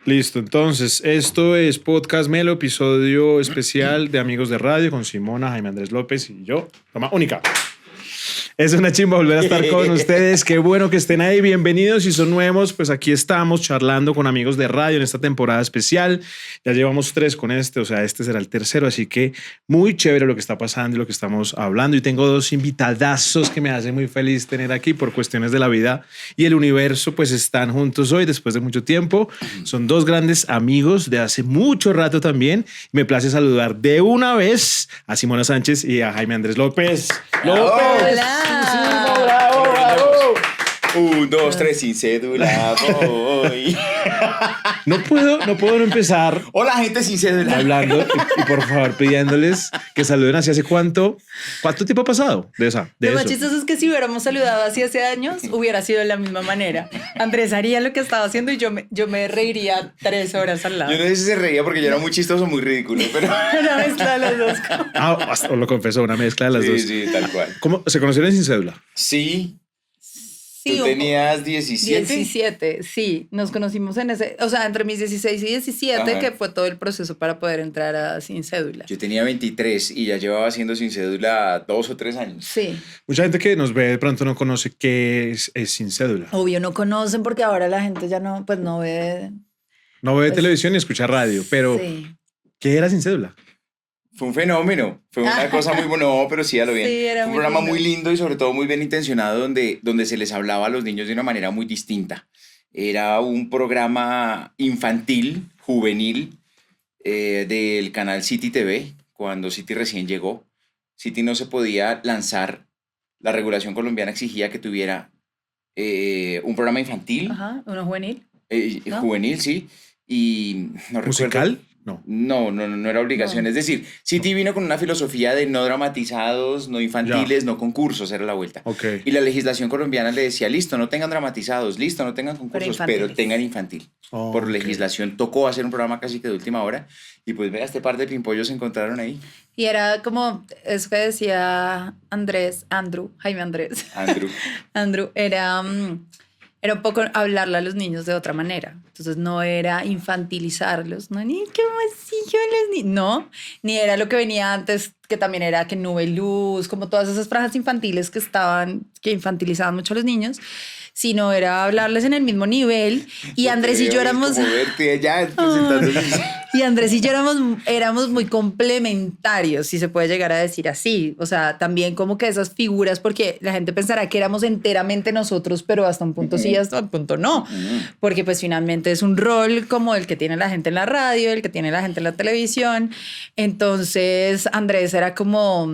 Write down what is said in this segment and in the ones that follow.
Listo, entonces, esto es Podcast Melo, episodio especial de Amigos de Radio con Simona, Jaime Andrés López y yo, Toma Única. Es una chimba volver a estar con ustedes. Qué bueno que estén ahí. Bienvenidos. Si son nuevos, pues aquí estamos charlando con Amigos de Radio en esta temporada especial. Ya llevamos 3 con este, o sea, este será el tercero. Así que muy chévere lo que está pasando y lo que estamos hablando. Y tengo 2 invitadazos que me hacen muy feliz tener aquí por cuestiones de la vida y el universo, pues están juntos hoy después de mucho tiempo. Son 2 grandes amigos de hace mucho rato también. Me place saludar de una vez a Simona Sánchez y a Jaime Andrés López. Hola. Sí, bravo, bravo. 1, 2, 3, sin cédula voy. No puedo no empezar Hola, gente sin cédula. hablando y por favor pidiéndoles que saluden así hace cuánto tiempo ha pasado de eso. Lo más chistoso es que si hubiéramos saludado así hace años, hubiera sido de la misma manera. Andrés haría lo que estaba haciendo y yo me reiría 3 horas al lado. Yo no sé si se reía porque yo era muy chistoso, muy ridículo, pero... Una mezcla de las dos. Hasta lo confesó, una mezcla de las dos. Sí, tal cual. ¿Cómo se conocieron sin cédula? Sí, Sí, tú tenías 17. 17, sí. Nos conocimos en ese, o sea, entre mis 16 y 17, Ajá. que fue todo el proceso para poder entrar a Sin Cédula. Yo tenía 23 y ya llevaba siendo sin cédula 2 o 3 años. Sí. Mucha gente que nos ve de pronto no conoce qué es sin cédula. Obvio no conocen porque ahora la gente ya no, pues no ve. No ve Pues, televisión ni escucha radio, pero Sí. ¿qué era sin cédula? Fue un fenómeno, fue una cosa muy buena, no, pero sí, a lo bien. Sí, era Fue un muy programa lindo. muy lindo y sobre todo muy bien intencionado donde se les hablaba a los niños de una manera muy distinta. Era un programa infantil, juvenil, del canal City TV, cuando City recién llegó. City no se podía lanzar, la regulación colombiana exigía que tuviera un programa infantil, Ajá, uno juvenil. ¿No? juvenil, sí, y no recuerdo. ¿Musical? No. No era obligación. No. Es decir, City vino con una filosofía de no dramatizados, no infantiles, no concursos, era la vuelta. Ok. Y la legislación colombiana le decía, listo, no tengan dramatizados, listo, no tengan concursos, pero infantiles. tengan infantil. Oh, Por ok. legislación tocó hacer un programa casi que de última hora. Y pues vea, este par de pimpollos se encontraron ahí. Y era como eso que decía Jaime Andrés. Andrew. Era un poco hablarle a los niños de otra manera. Entonces no era infantilizarlos, no ni qué masillo los niños, no, ni era lo que venía antes, que también era que nube y luz, como todas esas franjas infantiles que infantilizaban mucho a los niños, sino era hablarles en el mismo nivel. Y Andrés y yo éramos... Como verte ya presentándonos. Y Andrés y yo éramos muy complementarios, si se puede llegar a decir así. O sea, también como que esas figuras, porque la gente pensará que éramos enteramente nosotros, pero hasta un punto sí, hasta un punto no. Porque pues finalmente es un rol como el que tiene la gente en la radio, el que tiene la gente en la televisión. Entonces Andrés era como...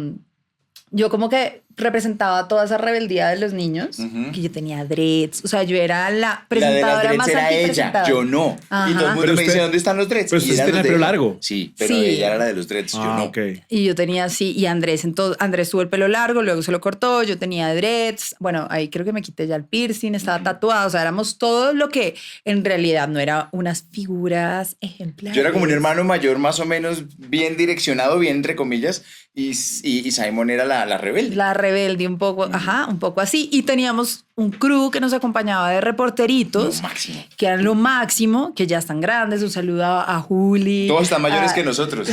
Yo como que representaba toda esa rebeldía de los niños, que yo tenía dreads, o sea, yo era la presentadora más era ella, antipresentada. yo no. Ajá. Y todo el mundo Pero me dice, usted- ¿dónde están los dreads? pero Y usted eran tenía los de pelo ella. largo. Sí, pero Sí. ella era la de los dreads, yo no. Ok. Y yo tenía así, y Andrés, entonces, Andrés tuvo el pelo largo, luego se lo cortó, yo tenía dreads, bueno, ahí creo que me quité ya el piercing, estaba tatuado, o sea, éramos todo lo que en realidad no era unas figuras ejemplares. Yo era como un hermano mayor más o menos bien direccionado, bien entre comillas, y Simon era la rebelde. La rebelde un poco, ajá, un poco así. Y teníamos un crew que nos acompañaba de reporteritos, Lo máximo. que eran lo máximo, que ya están grandes. Un saludo a Juli. Todos están mayores a- que nosotros.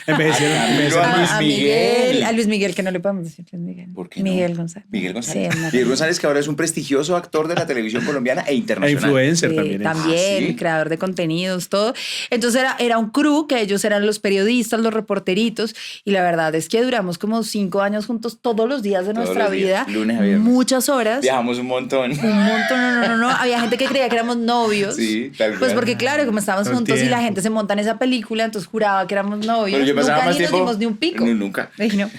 Envejecieron. A Luis Miguel. A Luis Miguel, que no le podemos decir Luis Miguel. ¿Por qué no? Miguel González. Miguel González. Sí, Miguel González, que ahora es un prestigioso actor de la televisión colombiana e E internacional. influencer Sí, también. también, ¿sí? creador de contenidos, todo. Entonces era un crew que ellos eran los periodistas, los reporteritos, y la verdad es que duramos como 5 años juntos todos los días de Todos nuestra los días, vida, lunes a viernes. muchas horas. Viajamos un montón. Un montón, no. Había gente que creía que éramos novios. Sí, tal Pues cual. porque claro, como estábamos Todo el juntos y la tiempo. gente se monta en esa película, entonces juraba que éramos novios. Pero yo pasaba Nunca más ni tiempo. nos dimos ni un pico. No, nunca. Dije, no.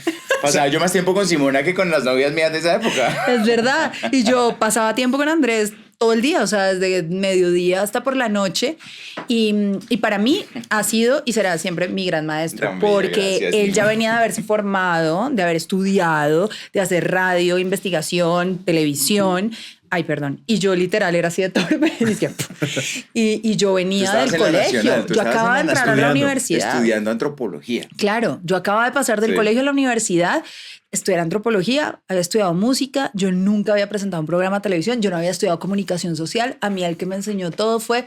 Pasaba yo más tiempo con Simona que con las novias mías de esa época. Es verdad. Y yo pasaba tiempo con Andrés todo el día, o sea, desde mediodía hasta por la noche. Y para mí ha sido y será siempre mi gran maestro, Tan bello, porque gracias, él ya Simona. venía de haberse formado, de haber estudiado, de hacer radio, investigación, televisión. Ay, perdón. Y yo literal era así de torpe. Y yo Tú venía estabas del en la colegio. Nacional, tú Yo estabas acababa de en la entrar a la estudiando, universidad. Estudiando antropología. Claro, yo acababa de pasar del Sí. colegio a la universidad, estudiar antropología, había estudiado música, yo nunca había presentado un programa de televisión, yo no había estudiado comunicación social, a mí el que me enseñó todo fue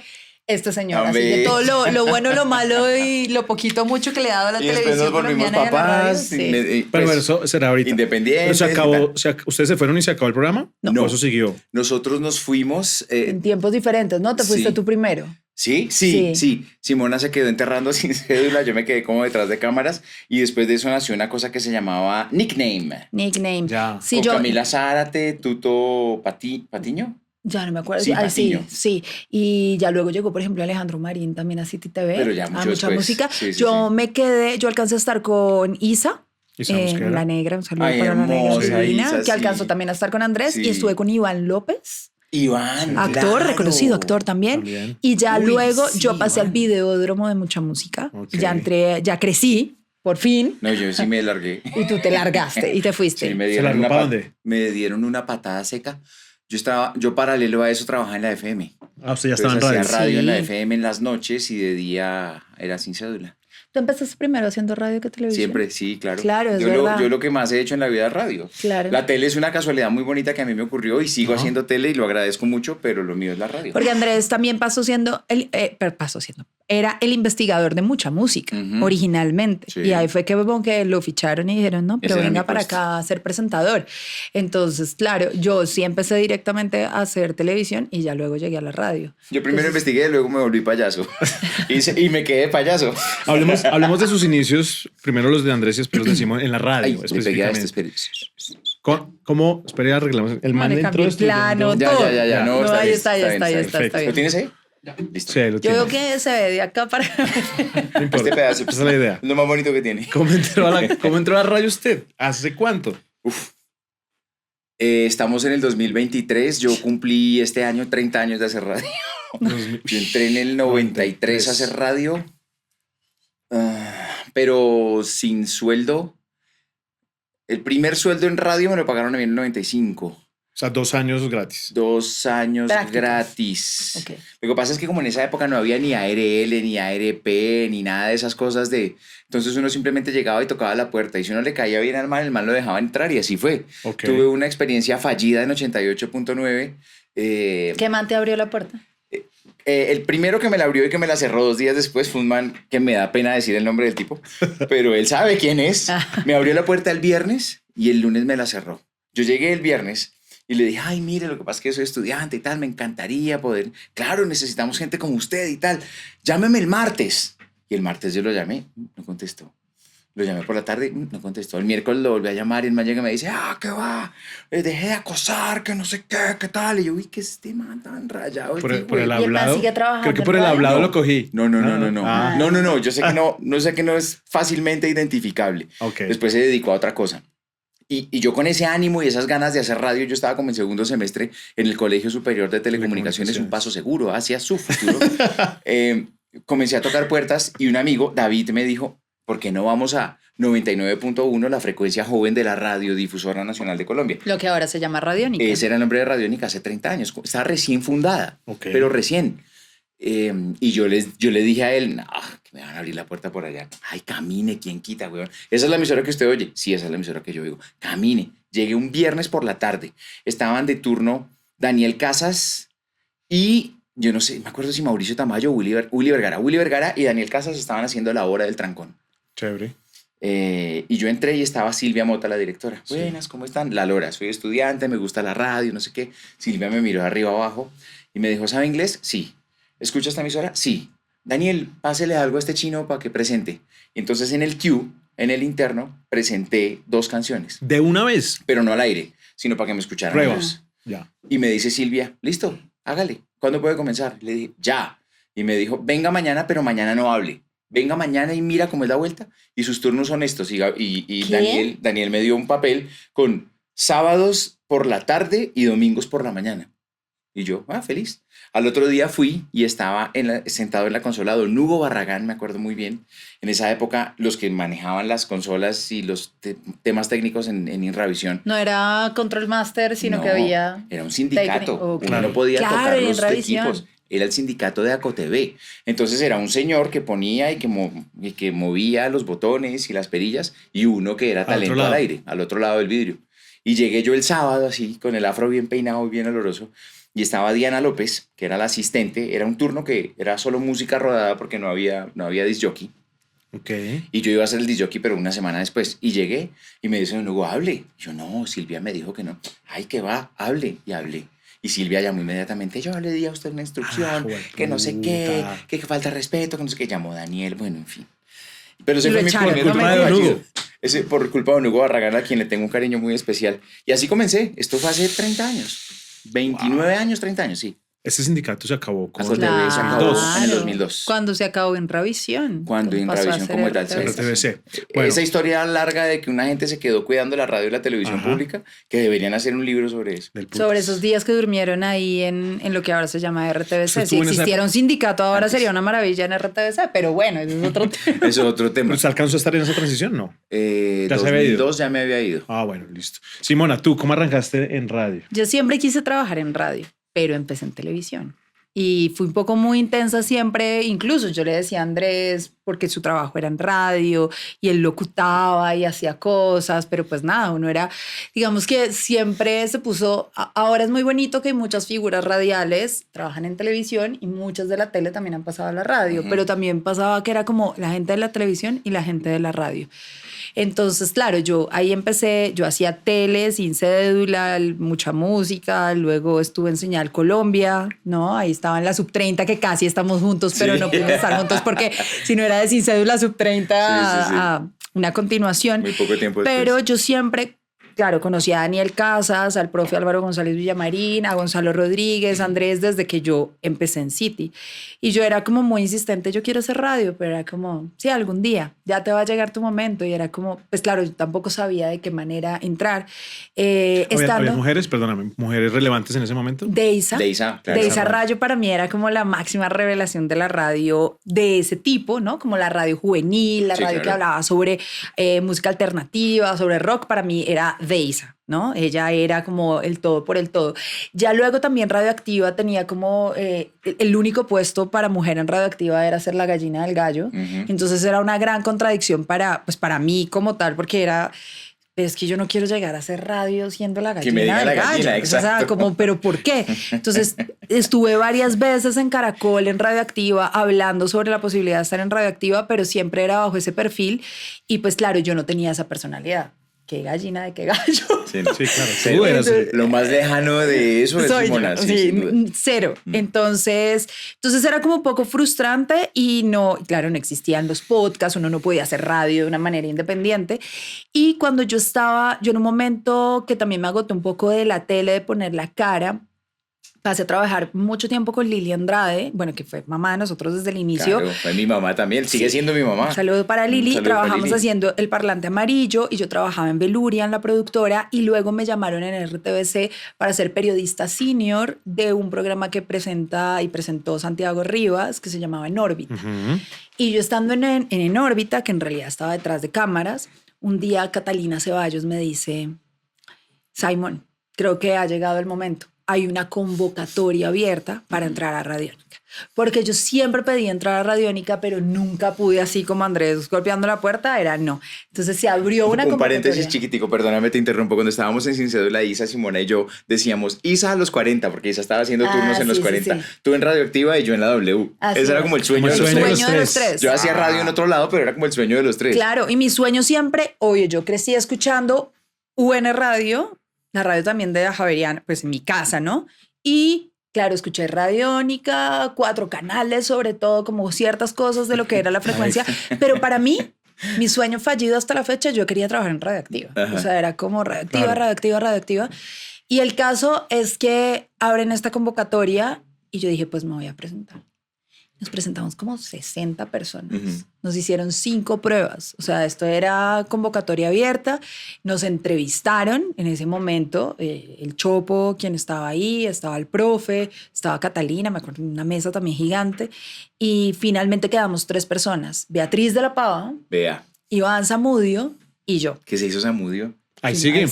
este señor. Así Hombre. que todo lo bueno, lo malo y lo poquito mucho que le ha dado a la Y después televisión nos volvimos colombiana y a la radio, papás. sí. Pero bueno, eso será ahorita. Independientes. Pero se acabó, y tal. ¿ustedes se fueron y se acabó el programa? No. ¿O eso siguió? Nosotros nos fuimos. En tiempos diferentes, ¿no? Te fuiste sí. tú primero. Sí. Simona se quedó enterrando sin cédula, yo me quedé como detrás de cámaras y después de eso nació una cosa que se llamaba Nickname. Nickname. Ya. Sí, Con yo, Camila Zárate, Tuto Patiño. ya no me acuerdo. Sí, Sí, Patiño. sí. Y ya luego llegó, por ejemplo, Alejandro Marín también a City TV. Pero ya a mucho mucha después. música. Sí, sí, yo sí. me quedé, yo alcancé a estar con Isa. ¿Y sabemos qué era? La Negra, un saludo Ay, para la Negra hermosa divina, Isa, que sí. alcanzó también a estar con Andrés Sí. y estuve con Iván López, Iván. actor, claro. reconocido actor también. También. Y ya Uy, luego sí, yo pasé al Iván. videódromo de Mucha Música. Ok. Ya entré, ya crecí, por fin, No, yo sí me largué. y tú te largaste y te fuiste. Sí, me ¿Se dieron largó una para pa- dónde? Me dieron una patada seca. Yo paralelo a eso trabajaba en la FM. Ah, usted ya estaba en Entonces, radio. hacía radio en la Sí. FM en las noches y de día era sin cédula. ¿Tú empezaste primero haciendo radio que televisión? Siempre, sí, claro. Claro, es yo verdad. yo lo que más he hecho en la vida es radio. Claro. La tele es una casualidad muy bonita que a mí me ocurrió y sigo Ajá. haciendo tele y lo agradezco mucho, pero lo mío es la radio. Porque Andrés también era el investigador de Mucha Música, Ujú. originalmente. Sí. Y ahí fue que, como que lo ficharon y dijeron, no, pero Ese era venga mi para puesto. acá a ser presentador. Entonces, claro, yo sí empecé directamente a hacer televisión y ya luego llegué a la radio. Yo primero Entonces, investigué, luego me volví payaso. y me quedé payaso. Hablemos de sus inicios, primero los de Andrés y después los de Simón en la radio, Ay, le pegué a este, específicamente. espere. ¿Cómo? Espera, arreglamos. El man le dentro cambié de el esto. plano, Ya, todo. ya, ya, no, está ahí bien, está, ya está está, bien, ya está está, está ¿Lo bien. tienes ahí? Listo. Sí, ahí lo Yo tiene. veo que se ve de acá para... No importa. Este pedazo. Esa es la idea. Es lo más bonito que tiene. ¿Cómo entró a la radio usted? ¿Hace cuánto? Estamos en el 2023. Yo cumplí este año 30 años de hacer radio. Yo entré en el 93 a hacer radio, pero sin sueldo. El primer sueldo en radio me lo pagaron a mí en el 95. O sea, 2 años gratis. 2 años Prácticas. gratis. Ok. Lo que pasa es que como en esa época no había ni ARL, ni ARP, ni nada de esas cosas de... Entonces uno simplemente llegaba y tocaba la puerta y si uno le caía bien al man, el man lo dejaba entrar y así fue. Ok. Tuve una experiencia fallida en 88.9. ¿Qué man te abrió la puerta? El primero que me la abrió y que me la cerró 2 días después fue un man que me da pena decir el nombre del tipo, pero él sabe quién es. Me abrió la puerta el viernes y el lunes me la cerró. Yo llegué el viernes y le dije, ay, mire, lo que pasa es que soy estudiante y tal, me encantaría poder, claro, necesitamos gente como usted y tal, llámeme el martes. Y el martes yo lo llamé, no contestó. Lo llamé por la tarde, no contestó. El miércoles lo volví a llamar y el man llega y me dice, ¿qué va? Dejé de acosar, que no sé qué tal. Y yo, uy, que este man tan rayado. Por el ¿Y el man hablado. sigue trabajando Creo que en por el radio? hablado No. lo cogí. No. Ah. No, yo sé que no sé que no es fácilmente identificable. Ok. Después se dedicó a otra cosa. Y yo con ese ánimo y esas ganas de hacer radio, yo estaba como en segundo semestre en el Colegio Superior de Telecomunicaciones, un paso seguro hacia su futuro. Comencé a tocar puertas y un amigo, David, me dijo, ¿por qué no vamos a 99.1, la frecuencia joven de la Radiodifusora Nacional de Colombia? Lo que ahora se llama Radiónica. Ese era el nombre de Radiónica hace 30 años. Estaba recién fundada, Ok. pero recién. Y yo le dije a él, no, que me van a abrir la puerta por allá. Ay, camine, ¿quién quita, weón? ¿Esa es la emisora que usted oye? Sí, esa es la emisora que yo oigo. Camine. Llegué un viernes por la tarde. Estaban de turno Daniel Casas y yo no sé, me acuerdo si Mauricio Tamayo o Willy Vergara. Willy Vergara y Daniel Casas estaban haciendo la hora del trancón. Chévere. Y yo entré y estaba Silvia Mota, la directora. Sí. Buenas, ¿cómo están? La Lora, soy estudiante, me gusta la radio, no sé qué. Silvia me miró de arriba abajo y me dijo, ¿sabe inglés? Sí. ¿Escucha esta emisora? Sí. Daniel, pásele algo a este chino para que presente. Y entonces en el queue, en el interno, presenté 2 canciones. De una vez. Pero no al aire, sino para que me escucharan. Pruebas. ellos. Ya. Y me dice Silvia, listo, hágale. ¿Cuándo puede comenzar? Le dije, ya. Y me dijo, venga mañana, pero mañana no hable. Venga mañana y mira cómo es la vuelta. Y sus turnos son estos. Y ¿Qué? Daniel me dio un papel con sábados por la tarde y domingos por la mañana. Y yo, feliz. Al otro día fui y estaba sentado en la consola don Hugo Barragán, me acuerdo muy bien. En esa época, los que manejaban las consolas y los temas técnicos en Inravisión. No era Control Master, sino No, que había... Era un sindicato. técnico, Uno claro. no podía Claro, tocar en los Inravisión. equipos. Era el sindicato de ACOTV. Entonces era un señor que ponía y que movía los botones y las perillas y uno que era Al otro talento lado. al aire, al otro lado del vidrio. Y llegué yo el sábado así, con el afro bien peinado y bien oloroso. y estaba Diana López, que era la asistente. Era un turno que era solo música rodada porque no había disc jockey. Ok. Y yo iba a hacer el disc jockey, pero una semana después. Y llegué y me dice, Hugo, hable. Yo, no, Silvia me dijo que no. Ay, que va, hable. Y hablé. Y Silvia llamó inmediatamente, yo le di a usted una instrucción, que no sé qué, que falta respeto, que no sé qué. Llamó Daniel, bueno, en fin. Pero ese fue mi primer culpa de Don Hugo. Ese por culpa de Don Hugo Barragán, a quien le tengo un cariño muy especial. Y así comencé. Esto fue hace 30 años. 29 años, 30 años, sí. Este sindicato se acabó con Claro, se acabó en el 2002. Cuando se acabó en Ravisión. Cuando en Ravisión como tal. RTBC. Bueno. Esa historia larga de que una gente se quedó cuidando la radio y la televisión pública, que deberían hacer un libro sobre eso. Sobre esos días que durmieron ahí en lo que ahora se llama RTBC. Si en esa existiera un sindicato ahora sería una maravilla en RTBC, pero bueno, ese es otro tema. Eso es otro tema. ¿Usted alcanzó a estar en esa transición? No. ¿Ya 2002 ya me había ido. Ah, bueno, listo. Simona, ¿tú cómo arrancaste en radio? Yo siempre quise trabajar en radio, pero empecé en televisión. Y fui un poco muy intensa siempre, incluso yo le decía a Andrés, porque su trabajo era en radio y él locutaba y hacía cosas, pero pues nada, uno era, digamos que siempre se puso, ahora es muy bonito que hay muchas figuras radiales, trabajan en televisión y muchas de la tele también han pasado a la radio, pero también pasaba que era como la gente de la televisión y la gente de la radio. Entonces, claro, yo ahí empecé, yo hacía tele sin cédula, mucha música, luego estuve en Señal Colombia, ¿no? Ahí estaba en la Sub 30, que casi estamos juntos, pero no pudimos estar juntos porque si no era de sin cédula Sub 30 a una continuación. Muy poco tiempo después. Pero yo siempre... Claro, conocí a Daniel Casas, al profe Álvaro González Villamarín, a Gonzalo Rodríguez, a Andrés, desde que yo empecé en City. Y yo era como muy insistente, yo quiero hacer radio, pero era como, sí, algún día, ya te va a llegar tu momento. Y era como, pues claro, yo tampoco sabía de qué manera entrar. ¿Había mujeres, perdóname, mujeres relevantes en ese momento? Deisa claro. Rayo para mí era como la máxima revelación de la radio de ese tipo, ¿no? Como la radio juvenil, la radio que hablaba sobre música alternativa, sobre rock, para mí era Deisa, ¿no? Ella era como el todo por el todo. Ya luego también Radioactiva tenía como el único puesto para mujer en Radioactiva era ser la gallina del gallo. Entonces era una gran contradicción para mí como tal, porque era... Es que yo no quiero llegar a hacer radio siendo la gallina. Que me diga del la gallo. gallina, exacto. O sea, como, ¿pero por qué? Entonces, estuve varias veces en Caracol, en Radioactiva, hablando sobre la posibilidad de estar en Radioactiva, pero siempre era bajo ese perfil. Y pues, claro, yo no tenía esa personalidad. ¿Qué gallina de qué gallo? Sí, claro. Cero. Lo más lejano de eso es Simona. Cero. Entonces era como un poco frustrante y no, claro, no existían los podcasts, uno no podía hacer radio de una manera independiente. Y cuando yo en un momento que también me agoté un poco de la tele, de poner la cara, pasé a trabajar mucho tiempo con Lili Andrade, bueno, que fue mamá de nosotros desde el inicio. Claro, fue mi mamá también, sigue siendo mi mamá. Un saludo para Lili. Trabajamos haciendo El Parlante Amarillo y yo trabajaba en Beluria, en la productora, y luego me llamaron en RTBC para ser periodista senior de un programa que presentó Santiago Rivas, que se llamaba En Órbita. Y yo estando en Órbita, que en realidad estaba detrás de cámaras, un día Catalina Ceballos me dice, Simon, creo que ha llegado el momento. Hay una convocatoria abierta para entrar a Radiónica. Porque yo siempre pedí entrar a Radiónica, pero nunca pude, así como Andrés golpeando la puerta, era no. Entonces se abrió una convocatoria. Un paréntesis chiquitico, perdóname, te interrumpo. Cuando estábamos en Sin Cédula, Isa, Simona y yo decíamos Isa a los 40, porque Isa estaba haciendo turnos en los 40. Sí. Tú en Radioactiva y yo en la W. Ese era como el sueño, de los tres. Yo hacía radio en otro lado, pero era como el sueño de los tres. Claro, y mi sueño siempre, obvio, yo crecí escuchando UN Radio, la radio también de Javeriana, pues en mi casa, ¿no? Y claro, escuché Radiónica, 4 canales, sobre todo como ciertas cosas de lo que era la frecuencia, pero para mí, mi sueño fallido hasta la fecha, yo quería trabajar en Radioactiva. O sea, era como Radioactiva. Y el caso es que abren esta convocatoria y yo dije, pues me voy a presentar. Nos presentamos como 60 personas. Nos hicieron 5 pruebas. O sea, esto era convocatoria abierta. Nos entrevistaron en ese momento. El Chopo, quien estaba ahí, estaba el profe, estaba Catalina, me acuerdo, una mesa también gigante. Y finalmente quedamos 3 personas. Beatriz de la Pava, Iván Zamudio y yo. ¿Qué se hizo Zamudio? Ahí sigue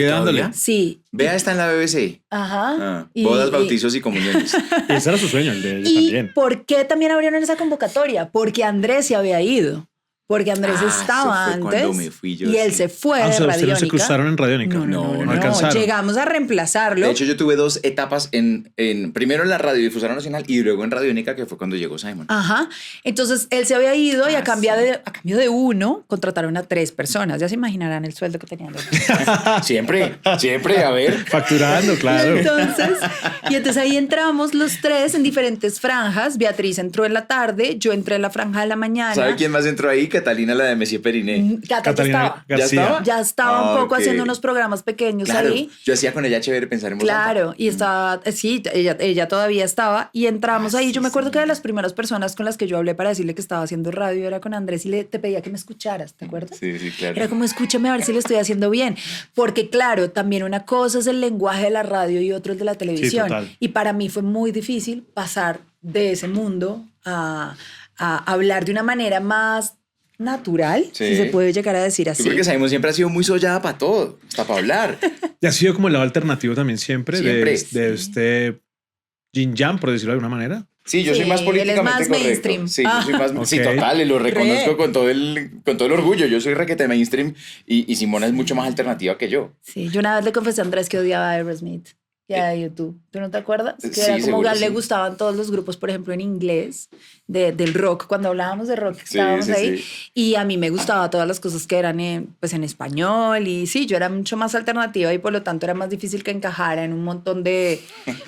dándole. Sí. Vea, está en la BBC. Ajá. Bodas, bautizos y comuniones. Ese era su sueño, el de ella y también. ¿Por qué también abrieron esa convocatoria? Porque Andrés se había ido. Porque Andrés estaba eso fue cuando antes me fui yo, y él sí. se fue O de sea, ustedes no se Radiónica. cruzaron en Radiónica. No alcanzaron. Llegamos a reemplazarlo. De hecho, yo tuve 2 etapas primero en la Radiodifusora Nacional y luego en Radiónica, que fue cuando llegó Simon. Ajá. Entonces él se había ido y a Ah, cambio, sí. a cambio de uno contrataron a 3 personas. Ya se imaginarán el sueldo que tenían. Siempre, a ver. Facturando, claro. Y entonces ahí entramos los 3 en diferentes franjas. Beatriz entró en la tarde, yo entré en la franja de la mañana. ¿Sabe quién más entró ahí? Catalina, la de Messier Periné. Cata ya Catalina estaba. ¿Ya García. estaba? Ya estaba un poco ok. haciendo unos programas pequeños Claro, ahí. yo hacía con ella Chévere Pensar en Voz Alta. Claro, y estaba, sí, ella todavía estaba y entramos ahí. Yo me acuerdo que de las primeras personas con las que yo hablé para decirle que estaba haciendo radio era con Andrés y te pedía que me escucharas, ¿te acuerdas? Sí, claro. Era como, escúchame a ver si lo estoy haciendo bien. Porque claro, también una cosa es el lenguaje de la radio y otro el de la televisión. total. Y para mí fue muy difícil pasar de ese mundo a hablar de una manera más natural, Sí. si se puede llegar a decir Sí, así. porque Simon siempre ha sido muy sollada para todo, hasta para hablar. Y ha sido como el lado alternativo también siempre, Siempre. de este Jin Jam, por decirlo de alguna manera. Sí, yo Sí, soy más él es políticamente más correcto. mainstream. Sí, yo soy más... Sí, Ok. total, y lo reconozco Re. con todo el orgullo. Yo soy requete mainstream y Simona es mucho más alternativa que yo. Sí, yo una vez le confesé a Andrés que odiaba a Aerosmith y a YouTube. ¿Tú no te acuerdas? Que Sí, era como seguro, que le sí. gustaban todos los grupos, por ejemplo, en inglés, del rock. Cuando hablábamos de rock, Sí, estábamos sí, ahí. sí. Y a mí me gustaban todas las cosas que eran pues en español. Y sí, yo era mucho más alternativa y por lo tanto era más difícil que encajara en un montón de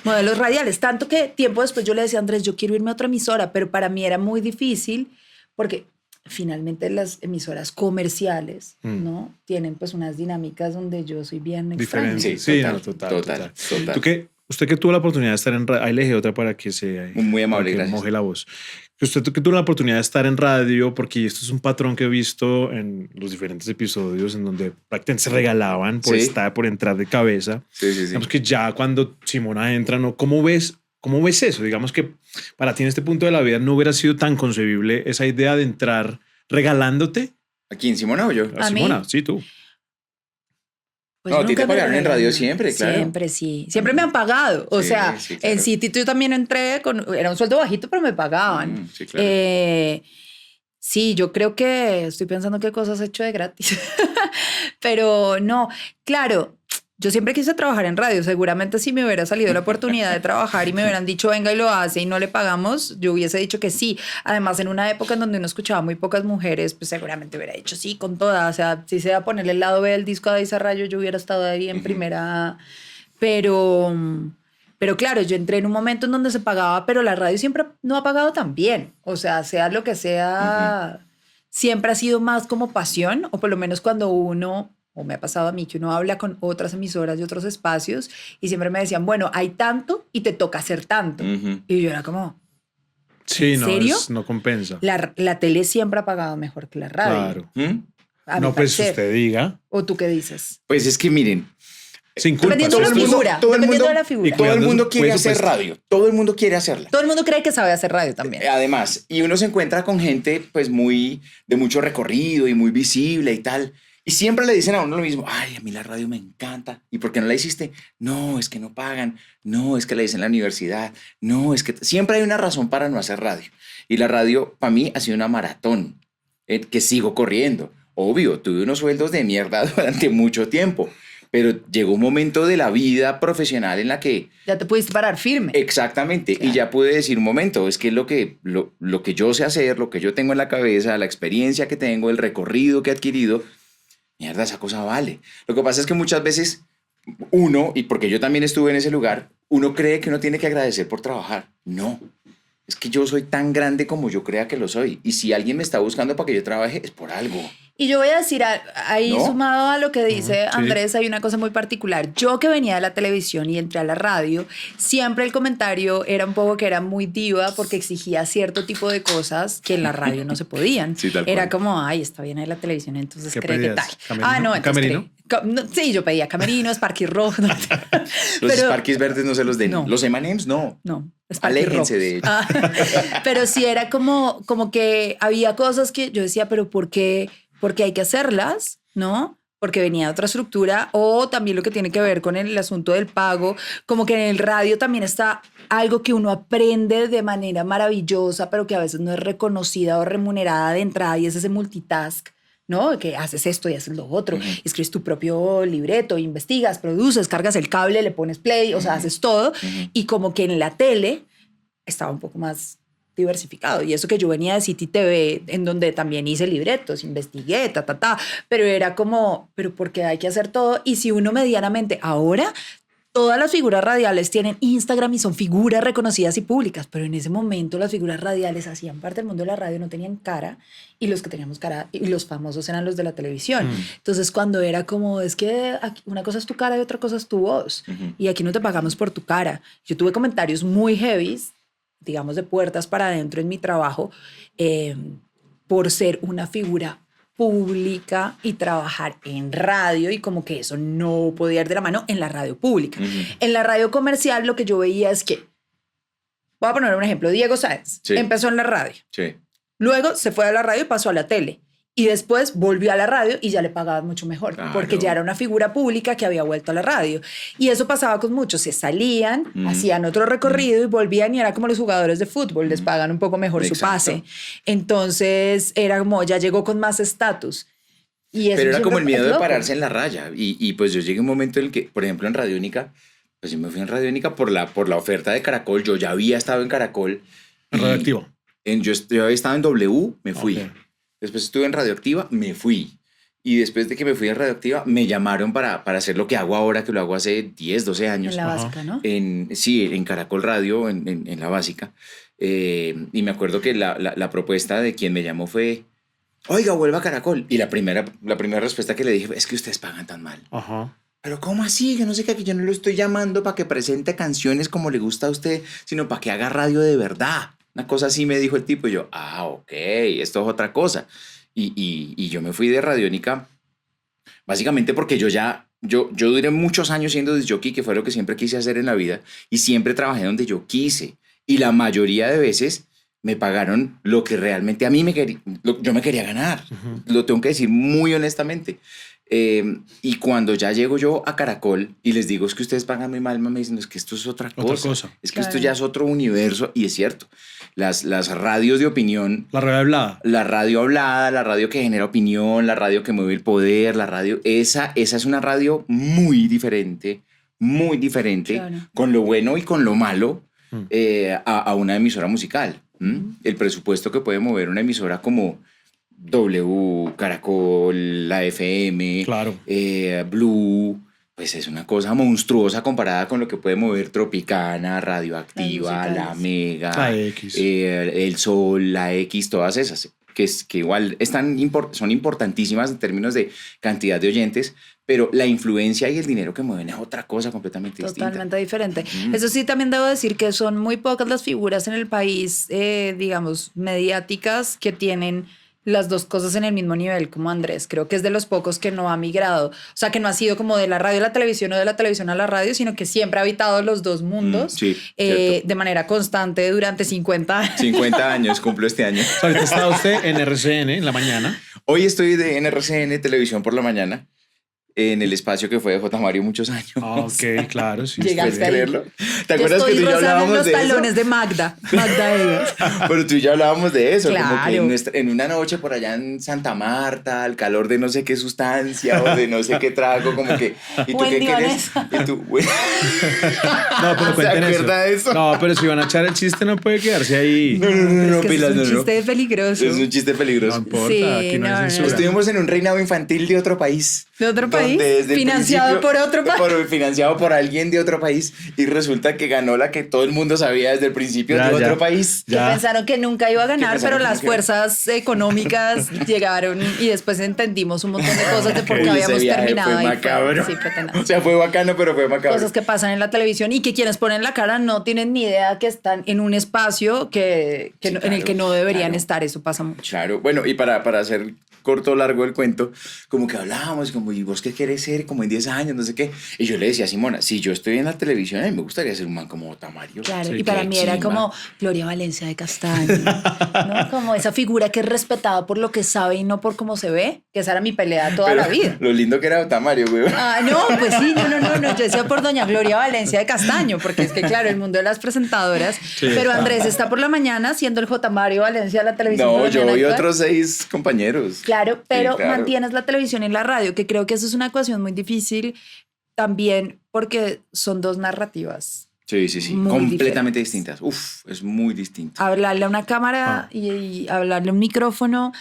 modelos radiales. Tanto que tiempo después yo le decía a Andrés, yo quiero irme a otra emisora, pero para mí era muy difícil porque finalmente las emisoras comerciales, ¿no? Tienen pues unas dinámicas donde yo soy bien extraña. Diferente. Sí, Sí, total, no, total. total. Usted que tuvo la oportunidad de estar en radio, ahí le dejé otra para que Muy amable, para que gracias. moje la voz. Usted que tuvo la oportunidad de estar en radio, porque esto es un patrón que he visto en los diferentes episodios en donde prácticamente se regalaban por Sí. por entrar de cabeza. Sí. Digamos que ya cuando Simona entra, ¿no? ¿Cómo ves eso? Digamos que para ti en este punto de la vida no hubiera sido tan concebible esa idea de entrar regalándote. ¿A quién, Simona o yo? ¿A mí? Simona, sí, tú. Pues No, yo a ti te nunca me pagaron en radio regalaron. siempre, claro. Siempre, sí. Siempre me han pagado. O Sí, sea, sí, claro. en City yo también entré era un sueldo bajito, pero me pagaban. Sí, claro. Sí, yo creo que estoy pensando qué cosas he hecho de gratis. Pero no, claro, yo siempre quise trabajar en radio. Seguramente si me hubiera salido la oportunidad de trabajar y me hubieran dicho venga y lo hace y no le pagamos, yo hubiese dicho que sí. Además, en una época en donde uno escuchaba muy pocas mujeres, pues seguramente hubiera dicho sí con todas. O sea, si se iba a ponerle el lado B del disco a Daisy Rayo, yo hubiera estado ahí en primera. Pero claro, yo entré en un momento en donde se pagaba, pero la radio siempre no ha pagado tan bien. O sea lo que sea, siempre ha sido más como pasión, o por lo menos cuando uno, o me ha pasado a mí, que uno habla con otras emisoras de otros espacios y siempre me decían, bueno, hay tanto y te toca hacer tanto. Ujú. Y yo era como, Sí, ¿En no, serio? no compensa. la tele siempre ha pagado mejor que la radio. Claro. ¿Mm? A mi No, pues parecer. usted diga. ¿O tú qué dices? Pues es que miren, Sin culpa. Dependiendo de la todo el mundo- figura. Dependiendo de la figura. y todo el cuidando mundo su quiere hacer presupuesto. radio. Todo el mundo quiere hacerla. Todo el mundo cree que sabe hacer radio también. Además, y uno se encuentra con gente pues de mucho recorrido y muy visible y tal. Y siempre le dicen a uno lo mismo, ay, a mí la radio me encanta. ¿Y por qué no la hiciste? No, es que no pagan. No, es que la hice en la universidad. No, es que siempre hay una razón para no hacer radio. Y la radio para mí ha sido una maratón que sigo corriendo. Obvio, tuve unos sueldos de mierda durante mucho tiempo, pero llegó un momento de la vida profesional en la que Ya te pudiste parar firme. exactamente, Claro. y ya pude decir un momento, es que lo que yo sé hacer, lo que yo tengo en la cabeza, la experiencia que tengo, el recorrido que he adquirido, mierda, esa cosa vale. Lo que pasa es que muchas veces uno, y porque yo también estuve en ese lugar, uno cree que uno tiene que agradecer por trabajar. No, es que yo soy tan grande como yo crea que lo soy, y si alguien me está buscando para que yo trabaje, es por algo. Y yo voy a decir, ahí ¿No? sumado a lo que dice sí. Andrés, hay una cosa muy particular. Yo que venía de la televisión y entré a la radio, siempre el comentario era un poco que era muy diva porque exigía cierto tipo de cosas que en la radio no se podían. Sí, tal Era cual. como, ay, está bien ahí la televisión, entonces ¿Qué cree que pedías? tal. ¿Camerino? No, entonces ¿Camerino? sí, yo pedía camerino, Sparky Rojo. Los Pero- Sparkies verdes no se los den. No. Los M&M's no. No, Sparky Aléjense Rojo. de ellos. Pero sí era como que había cosas que yo decía, pero ¿por qué hay que hacerlas? ¿No? porque venía de otra estructura, o también lo que tiene que ver con el asunto del pago, como que en el radio también está algo que uno aprende de manera maravillosa, pero que a veces no es reconocida o remunerada de entrada, y es ese multitask, ¿no? Que haces esto y haces lo otro, escribes tu propio libreto, investigas, produces, cargas el cable, le pones play, o sea, haces todo, y como que en la tele estaba un poco más diversificado. Y eso que yo venía de City TV, en donde también hice libretos, investigué, pero era como, pero ¿por qué hay que hacer todo? Y si uno medianamente, ahora todas las figuras radiales tienen Instagram y son figuras reconocidas y públicas, pero en ese momento las figuras radiales hacían parte del mundo de la radio, no tenían cara, y los que teníamos cara y los famosos eran los de la televisión. Entonces cuando era como, es que aquí una cosa es tu cara y otra cosa es tu voz, y aquí no te pagamos por tu cara. Yo tuve comentarios muy heavies, digamos de puertas para adentro en mi trabajo, por ser una figura pública y trabajar en radio, y como que eso no podía ir de la mano en la radio pública. En la radio comercial lo que yo veía es que, voy a poner un ejemplo, Diego Sáenz empezó en la radio, luego se fue a la radio y pasó a la tele, y después volvió a la radio y ya le pagaban mucho mejor, porque ya era una figura pública que había vuelto a la radio. Y eso pasaba con muchos, se salían, hacían otro recorrido y volvían, y era como los jugadores de fútbol, les pagan un poco mejor su pase. Entonces era como, ya llegó con más estatus. Pero era como el miedo de pararse en la raya. Y pues yo llegué a un momento en el que, por ejemplo, en Radio Única, pues yo me fui en Radio Única por la oferta de Caracol. Yo ya había estado en Caracol. ¿En Radioactiva? Yo había estado en W, me fui. Okay. Después estuve en Radioactiva, me fui. Y después de que me fui a Radioactiva, me llamaron para hacer lo que hago ahora, que lo hago hace 10, 12 años. En la básica, ¿no? Sí, en Caracol Radio, en la básica. Y me acuerdo que la propuesta de quien me llamó fue, oiga, vuelva a Caracol. Y la primera respuesta que le dije fue, es que ustedes pagan tan mal. Pero ¿cómo así? Que no sé qué, que yo no lo estoy llamando para que presente canciones como le gusta a usted, sino para que haga radio de verdad. Una cosa así me dijo el tipo, y yo, ok, esto es otra cosa. Y yo me fui de Radiónica básicamente porque yo duré muchos años siendo disc-jockey, que fue lo que siempre quise hacer en la vida, y siempre trabajé donde yo quise. Y la mayoría de veces me pagaron lo que realmente a mí yo me quería ganar. Lo tengo que decir muy honestamente. Y cuando ya llego yo a Caracol y les digo, es que ustedes pagan muy mal, me dicen, es que esto es otra cosa. Es que esto ya es otro universo. Y es cierto, las radios de opinión, la radio hablada, la radio que genera opinión, la radio que mueve el poder, la radio, esa es una radio muy diferente, claro, con lo bueno y con lo malo, a una emisora musical. El presupuesto que puede mover una emisora como W, Caracol, la FM, claro, Blue, pues es una cosa monstruosa comparada con lo que puede mover Tropicana, Radioactiva, la Mega, la X, el Sol, la X, todas esas, que igual son importantísimas en términos de cantidad de oyentes, pero la influencia y el dinero que mueven es otra cosa completamente distinta. Totalmente diferente. Eso sí, también debo decir que son muy pocas las figuras en el país, digamos, mediáticas, que tienen las dos cosas en el mismo nivel, como Andrés. Creo que es de los pocos que no ha migrado. O sea, que no ha sido como de la radio a la televisión o de la televisión a la radio, sino que siempre ha habitado los dos mundos, de manera constante durante 50 años. 50 años, cumplo este año. Ahorita está usted en RCN en la mañana. Hoy estoy en RCN Televisión por la mañana, en el espacio que fue de J. Mario muchos años. Ok, claro, sí. Llegaste ahí. ¿Te acuerdas que tú y yo hablábamos de eso? Los talones de Magda Egas. Pero tú y yo hablábamos de eso, claro, como que en una noche por allá en Santa Marta, al calor de no sé qué sustancia o de no sé qué trago, como que... ¿Y tú qué quieres? Y tú, güey. No, pero cuenten eso. De eso. No, pero si van a echar el chiste no puede quedarse ahí. No, Pilas, es un chiste peligroso. Es un chiste peligroso. No importa, aquí no hay censura. Estuvimos en un reinado infantil de otro país. ¿De otro país? Financiado por otro país. Financiado por alguien de otro país, y resulta que ganó la que todo el mundo sabía desde el principio, de otro país. Que pensaron que nunca iba a ganar, pero las fuerzas económicas llegaron, y después entendimos un montón de cosas de por qué habíamos terminado. Fue macabro. Sí, o sea, fue bacano, pero fue macabro. Cosas que pasan en la televisión y que quienes ponen la cara no tienen ni idea que están en un espacio en el que no deberían estar. Eso pasa mucho. Claro, bueno, y para hacer corto o largo el cuento, como que hablábamos, como, ¿y vos qué usted quiere ser como en 10 años? No sé qué. Y yo le decía a Simona, si yo estoy en la televisión, a mí me gustaría ser un man como Tamario. Claro, Sí, y para qué mí era chimba. como Gloria Valencia de Castaño, ¿no? Como esa figura que es respetada por lo que sabe y no por cómo se ve, que esa era mi pelea toda Pero la vida. lo lindo que era Tamario, güey. Ah, no, pues sí, no, yo decía por doña Gloria Valencia de Castaño, porque es que claro, el mundo de las presentadoras, pero Andrés está por la mañana siendo el J. Mario Valencia de la televisión. No, por la yo mañana y actual. otros 6 compañeros. Claro, pero Sí, claro. mantienes la televisión y la radio, que creo que eso es una ecuación muy difícil también porque son dos narrativas. Sí, sí, sí. Muy Completamente diferentes. distintas. Uf, es muy distinto. Hablarle a una cámara y hablarle a un micrófono,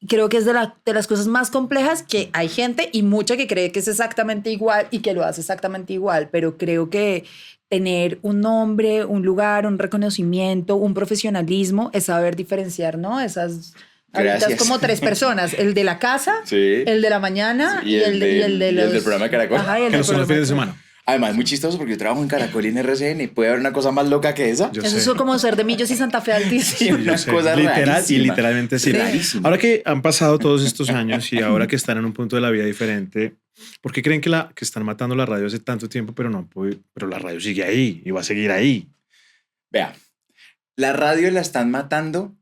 creo que es de las cosas más complejas, que hay gente y mucha que cree que es exactamente igual y que lo hace exactamente igual, pero creo que tener un nombre, un lugar, un reconocimiento, un profesionalismo es saber diferenciar, ¿no? Esas... Ahorita es Gracias. como 3 personas, el de la casa, Sí. el de la mañana Sí, y el del programa de Caracol. Ajá, y el Que del no son los programa fines de semana. Además, muy chistoso porque yo trabajo en Caracol y en RCN. ¿Puede haber una cosa más loca que esa? Yo Eso sé. es como ser de Millos y Santa Fe Altísimo. Sí, una Yo sé, cosa literal rarísima. y literalmente sí. Rarísima. Ahora que han pasado todos estos años y ahora que están en un punto de la vida diferente, ¿por qué creen que están matando la radio hace tanto tiempo, pero la radio sigue ahí y va a seguir ahí? Vea, la radio la están matando.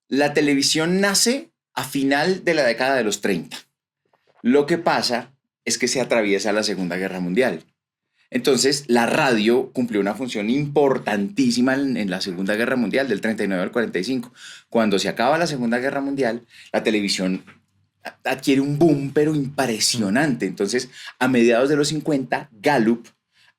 La televisión nace a final de la década de los 30. Lo que pasa es que se atraviesa la Segunda Guerra Mundial. Entonces, la radio cumplió una función importantísima en la Segunda Guerra Mundial, del 39 al 45. Cuando se acaba la Segunda Guerra Mundial, la televisión adquiere un boom, pero impresionante. Entonces, a mediados de los 50, Gallup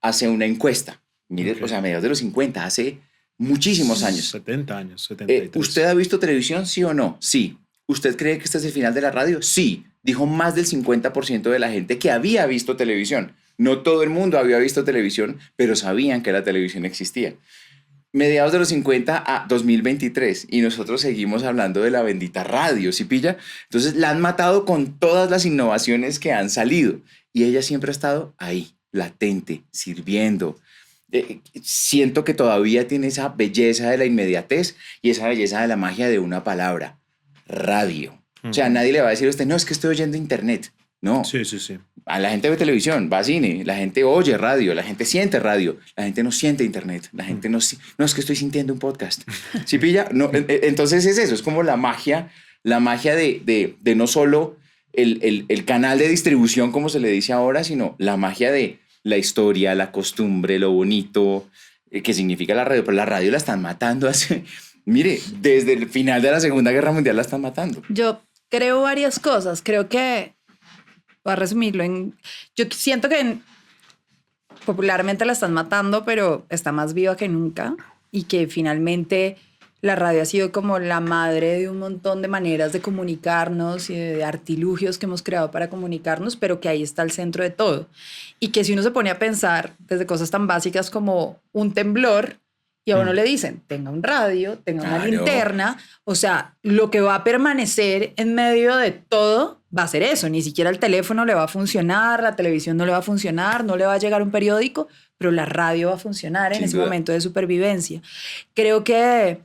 hace una encuesta. Mire, Ok. o sea, a mediados de los 50, hace muchísimos años. 70 años, 73. ¿Usted ha visto televisión, sí o no? Sí. ¿Usted cree que este es el final de la radio? Sí. Dijo más del 50% de la gente que había visto televisión. No todo el mundo había visto televisión, pero sabían que la televisión existía. Mediados de los 50 a 2023 y nosotros seguimos hablando de la bendita radio, ¿sí pilla? Entonces la han matado con todas las innovaciones que han salido y ella siempre ha estado ahí, latente, sirviendo. Siento que todavía tiene esa belleza de la inmediatez y esa belleza de la magia de una palabra, radio. O sea, nadie le va a decir a usted, no, es que estoy oyendo internet. No, Sí, sí, sí. a la gente ve televisión, va a cine, la gente oye radio, la gente siente radio, la gente no siente internet, la gente no, no es que estoy sintiendo un podcast. ¿Sí pilla? No, entonces es eso, es como la magia de no solo el canal de distribución, como se le dice ahora, sino la magia de la historia, la costumbre, lo bonito que significa la radio. Pero la radio la están matando hace, mire, desde el final de la Segunda Guerra Mundial la están matando. Yo creo varias cosas. Creo que, voy a resumirlo yo siento que popularmente la están matando, pero está más viva que nunca y que finalmente la radio ha sido como la madre de un montón de maneras de comunicarnos y de artilugios que hemos creado para comunicarnos, pero que ahí está el centro de todo. Y que si uno se pone a pensar desde cosas tan básicas como un temblor, y a uno le dicen, tenga un radio, tenga una Claro. linterna, o sea, lo que va a permanecer en medio de todo va a ser eso, ni siquiera el teléfono le va a funcionar, la televisión no le va a funcionar, no le va a llegar un periódico, pero la radio va a funcionar en Sin ese duda. momento de supervivencia. Creo que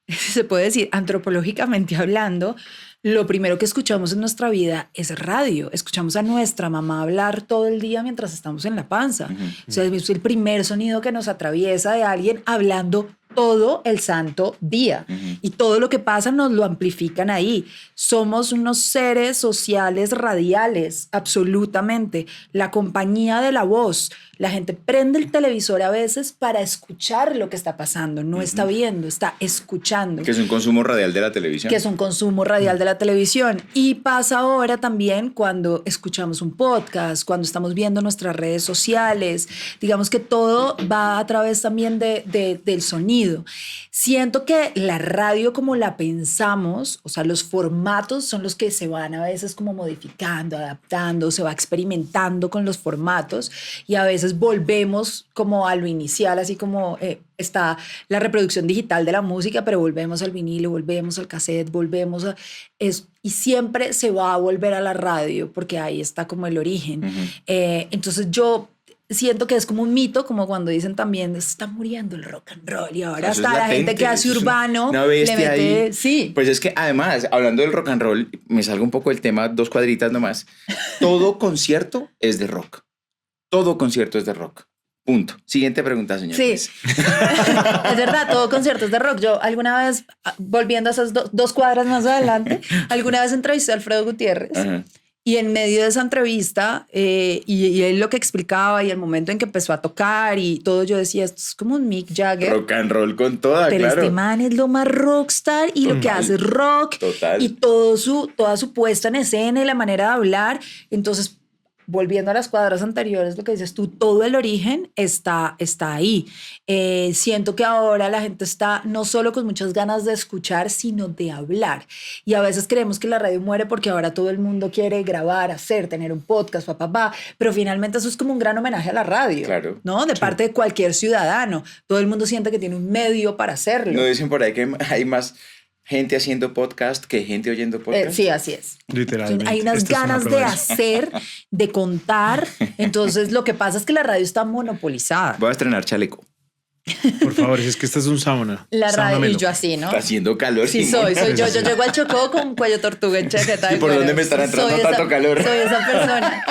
se puede decir, antropológicamente hablando, lo primero que escuchamos en nuestra vida es radio. Escuchamos a nuestra mamá hablar todo el día mientras estamos en la panza. O sea, es el primer sonido que nos atraviesa de alguien hablando todo el santo día. Y todo lo que pasa nos lo amplifican ahí. Somos unos seres sociales radiales, absolutamente. La compañía de la voz. La gente prende el televisor a veces para escuchar lo que está pasando. No está viendo, está escuchando. Que es un consumo radial de la televisión. Que es un consumo radial de la televisión. Y pasa ahora también cuando escuchamos un podcast, cuando estamos viendo nuestras redes sociales. Digamos que todo va a través también del sonido. Siento que la radio como la pensamos, o sea, los formatos son los que se van a veces como modificando, adaptando, se va experimentando con los formatos y a veces volvemos como a lo inicial, así como está la reproducción digital de la música, pero volvemos al vinilo, volvemos al cassette, volvemos a... y siempre se va a volver a la radio porque ahí está como el origen. Entonces yo siento que es como un mito, como cuando dicen también, está muriendo el rock and roll y ahora Eso hasta es la gente latente, que hace eso es urbano una le bestia mete, ahí. sí. Pues es que además, hablando del rock and roll, me salgo un poco del tema, 2 cuadritas nomás. Todo concierto es de rock. Todo concierto es de rock. Punto. Siguiente pregunta, señor. Sí, Luis. es verdad, todo conciertos de rock. Yo alguna vez, volviendo a esas 2 cuadras más adelante, alguna vez entrevisté a Alfredo Gutiérrez. Ajá. Y en medio de esa entrevista, y él lo que explicaba y el momento en que empezó a tocar y todo, yo decía, esto es como un Mick Jagger. Rock and roll con toda, Pero claro. este man es lo más rockstar y lo que Total. hace es rock. Total. Y toda su puesta en escena y la manera de hablar. Entonces, volviendo a las cuadras anteriores, lo que dices tú, todo el origen está ahí. Siento que ahora la gente está no solo con muchas ganas de escuchar, sino de hablar. Y a veces creemos que la radio muere porque ahora todo el mundo quiere grabar, hacer, tener un podcast, pero finalmente eso es como un gran homenaje a la radio, Claro. ¿no? De parte de cualquier ciudadano. Todo el mundo siente que tiene un medio para hacerlo. No dicen por ahí que hay más gente haciendo podcast que gente oyendo podcast. Sí, así es. Literalmente. Hay unas Esta es una ganas de promesa. hacer, de contar. Entonces, lo que pasa es que la radio está monopolizada. Voy a estrenar chaleco. Por favor, si es que esta es un sauna. La radio, Saunamelo. y yo así, ¿no? Está haciendo calor. Sí, Simón. soy yo. Yo llego al Chocó con cuello tortuga en chaqueta de ¿Y por cuero. dónde me estará entrando Soy tanto calor? Soy esa persona.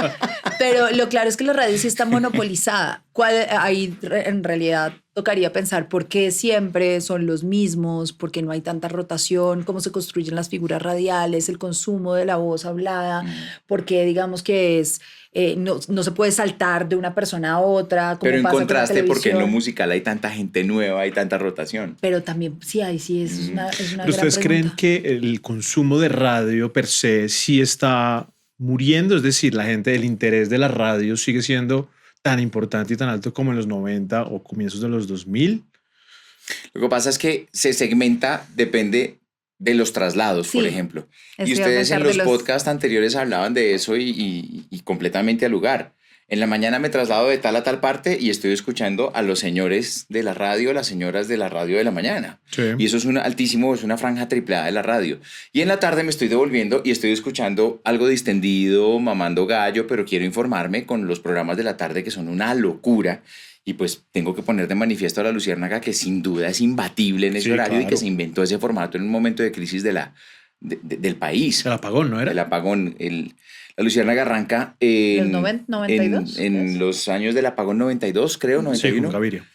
Pero lo claro es que la radio sí está monopolizada. Ahí en realidad tocaría pensar por qué siempre son los mismos, por qué no hay tanta rotación, cómo se construyen las figuras radiales, el consumo de la voz hablada, por qué digamos que es... no se puede saltar de una persona a otra. Como Pero en pasa con la contraste, porque en lo televisión. musical hay tanta gente nueva, hay tanta rotación. Pero también, sí, es una ¿Pero gran ustedes creen pregunta. que el consumo de radio per se sí está muriendo? Es decir, la gente, el interés de la radio sigue siendo tan importante y tan alto como en los 90 o comienzos de los 2000. Lo que pasa es que se segmenta, depende de los traslados, Sí, por ejemplo. eso Y iba a ustedes en pensar de los podcasts anteriores hablaban de eso y completamente al lugar. En la mañana me traslado de tal a tal parte y estoy escuchando a los señores de la radio, las señoras de la radio de la mañana. Sí. Y eso es es una franja triplada de la radio. Y en la tarde me estoy devolviendo y estoy escuchando algo distendido, mamando gallo, pero quiero informarme con los programas de la tarde que son una locura. Y pues tengo que poner de manifiesto a la Luciérnaga que sin duda es imbatible en ese Sí, horario y claro. que se inventó ese formato en un momento de crisis del país. El apagón, ¿no era? El apagón. La Luciérnaga arranca ¿Los 92? en los años del apagón 92, creo, Sí, 91. con Gaviria.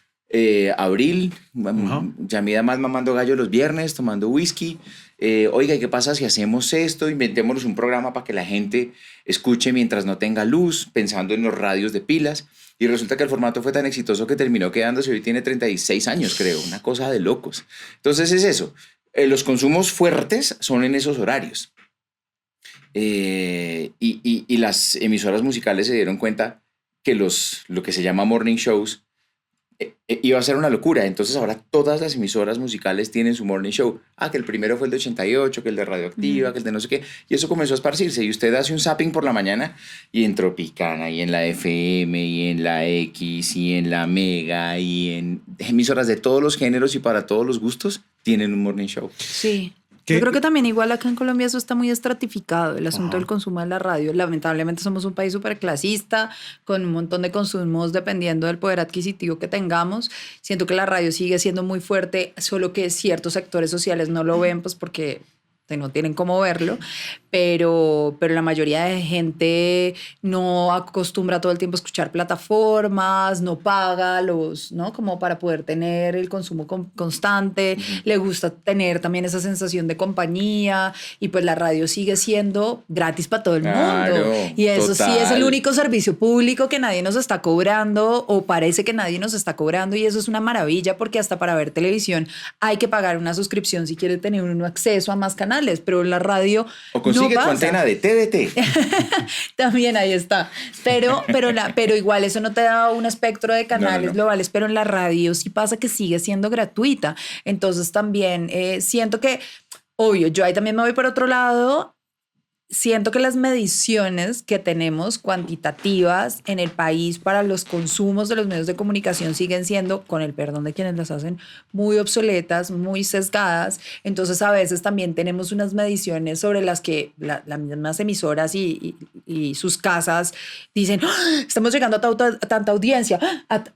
Abril, Ajá. Yamida más mamando gallo los viernes, tomando whisky. Oiga, ¿y qué pasa si hacemos esto? Inventémonos un programa para que la gente escuche mientras no tenga luz, pensando en los radios de pilas. Y resulta que el formato fue tan exitoso que terminó quedándose. Hoy tiene 36 años, creo. Una cosa de locos. Entonces es eso. Los consumos fuertes son en esos horarios. Y las emisoras musicales se dieron cuenta que lo que se llama morning shows iba a ser una locura. Entonces ahora todas las emisoras musicales tienen su morning show. Que el primero fue el de 88, que el de Radioactiva, que el de no sé qué. Y eso comenzó a esparcirse. Y usted hace un zapping por la mañana y en Tropicana, y en la FM, y en la X, y en la Mega, y en emisoras de todos los géneros y para todos los gustos, tienen un morning show. Sí. ¿Qué? Yo creo que también igual acá en Colombia eso está muy estratificado, el asunto Ajá. del consumo de la radio. Lamentablemente somos un país súper clasista, con un montón de consumos dependiendo del poder adquisitivo que tengamos. Siento que la radio sigue siendo muy fuerte, solo que ciertos sectores sociales no lo ven, pues porque no tienen cómo verlo, pero la mayoría de gente no acostumbra todo el tiempo a escuchar plataformas, no paga ¿no? Como para poder tener el consumo constante, le gusta tener también esa sensación de compañía y pues la radio sigue siendo gratis para todo el Claro, mundo. Y eso sí es el total. único servicio público que nadie nos está cobrando o parece que nadie nos está cobrando y eso es una maravilla porque hasta para ver televisión hay que pagar una suscripción si quiere tener uno acceso a más canales, pero en la radio O consigue no tu pasa. antena de TDT. También ahí está. Pero igual eso no te da un espectro de canales No. globales, pero en la radio sí pasa que sigue siendo gratuita. Entonces también siento que, obvio, yo ahí también me voy por otro lado. siento que las mediciones que tenemos cuantitativas en el país para los consumos de los medios de comunicación siguen siendo, con el perdón de quienes las hacen, muy obsoletas, muy sesgadas. Entonces a veces también tenemos unas mediciones sobre las que las mismas emisoras y sus casas dicen, ¡ah! Estamos llegando a tanta audiencia,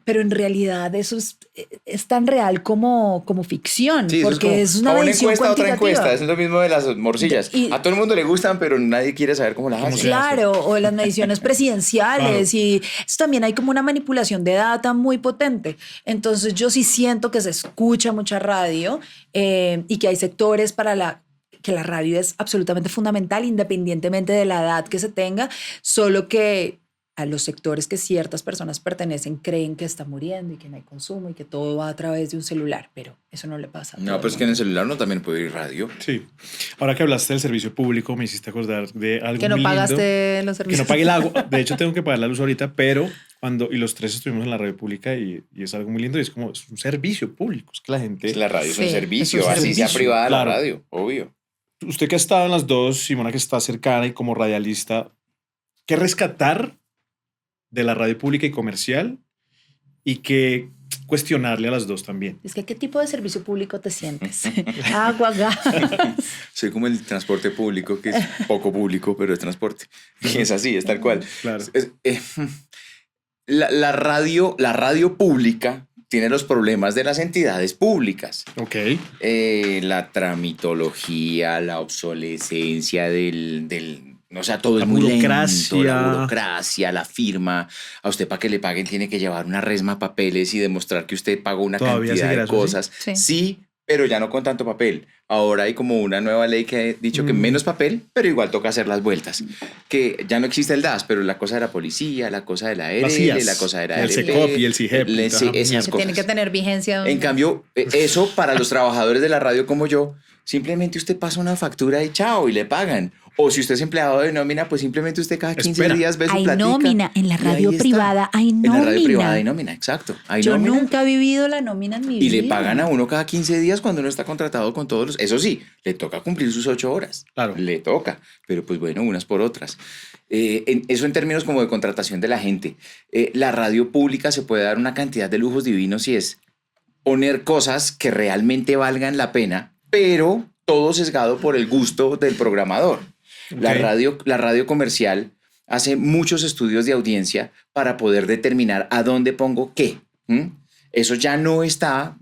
pero en realidad eso es tan real como ficción, Sí, porque es una una medición encuesta, otra cuantitativa. encuesta. Es lo mismo de las morcillas. Y- A todo el mundo le gustan, pero nadie quiere saber cómo las hacen. Claro, o las mediciones presidenciales, Claro. y eso también hay como una manipulación de data muy potente. Entonces yo sí siento que se escucha mucha radio y que hay sectores que la radio es absolutamente fundamental independientemente de la edad que se tenga, solo que a los sectores que ciertas personas pertenecen creen que está muriendo y que no hay consumo y que todo va a través de un celular, pero eso no le pasa a No, todo pues el que en el mundo. celular no también puede ir radio. Sí. Ahora que hablaste del servicio público, me hiciste acordar de algo Que no muy lindo. pagaste los Que servicios. no pague el agua. De hecho, tengo que pagar la luz ahorita, pero y los tres estuvimos en la radio pública y es algo muy lindo y es como, es un servicio público. Es que la gente... Es la radio, es un Sí, servicio, es un así sea servicio, privada claro. la radio, obvio. Usted que ha estado en las dos, Simona que está cercana y como radialista, ¿qué rescatar de la radio pública y comercial y qué cuestionarle a las dos también? Es que, ¿qué tipo de servicio público te sientes? Agua, gas. Soy como el transporte público, que es poco público, pero es transporte. Y es así, es tal cual. Claro. La radio pública tiene los problemas de las entidades públicas. Ok. La tramitología, la obsolescencia o sea, todo La es muy burocracia. lento, la burocracia, la firma. A usted para que le paguen tiene que llevar una resma papeles y demostrar que usted pagó una ¿Todavía cantidad seguirá de eso así? cosas. Sí. Sí, pero ya no con tanto papel. Ahora hay como una nueva ley que ha dicho que menos papel, pero igual toca hacer las vueltas. Que ya no existe el DAS, pero la cosa de la policía, la cosa de la Las ARL, IAS, la cosa de la el ARP, SECOP y el CIGEP, sí, ajá. esas Que cosas. tiene que tener vigencia. En cambio, eso para los trabajadores de la radio como yo, simplemente usted pasa una factura y chao, y le pagan. O si usted es empleado de nómina, pues simplemente usted cada 15 Espera. días ve su Hay platica. nómina, en la y ahí radio está. privada hay En la radio nómina. privada hay nómina, exacto. Hay Yo nómina. nunca he vivido la nómina en mi Y vida. le pagan a uno cada 15 días cuando uno está contratado con todos los... Eso sí, le toca cumplir sus 8 horas. Claro. Le toca. Pero pues bueno, unas por otras. Eso en términos como de contratación de la gente. La radio pública se puede dar una cantidad de lujos divinos si es poner cosas que realmente valgan la pena, pero todo sesgado por el gusto del programador. La radio comercial hace muchos estudios de audiencia para poder determinar a dónde pongo qué. Eso ya no está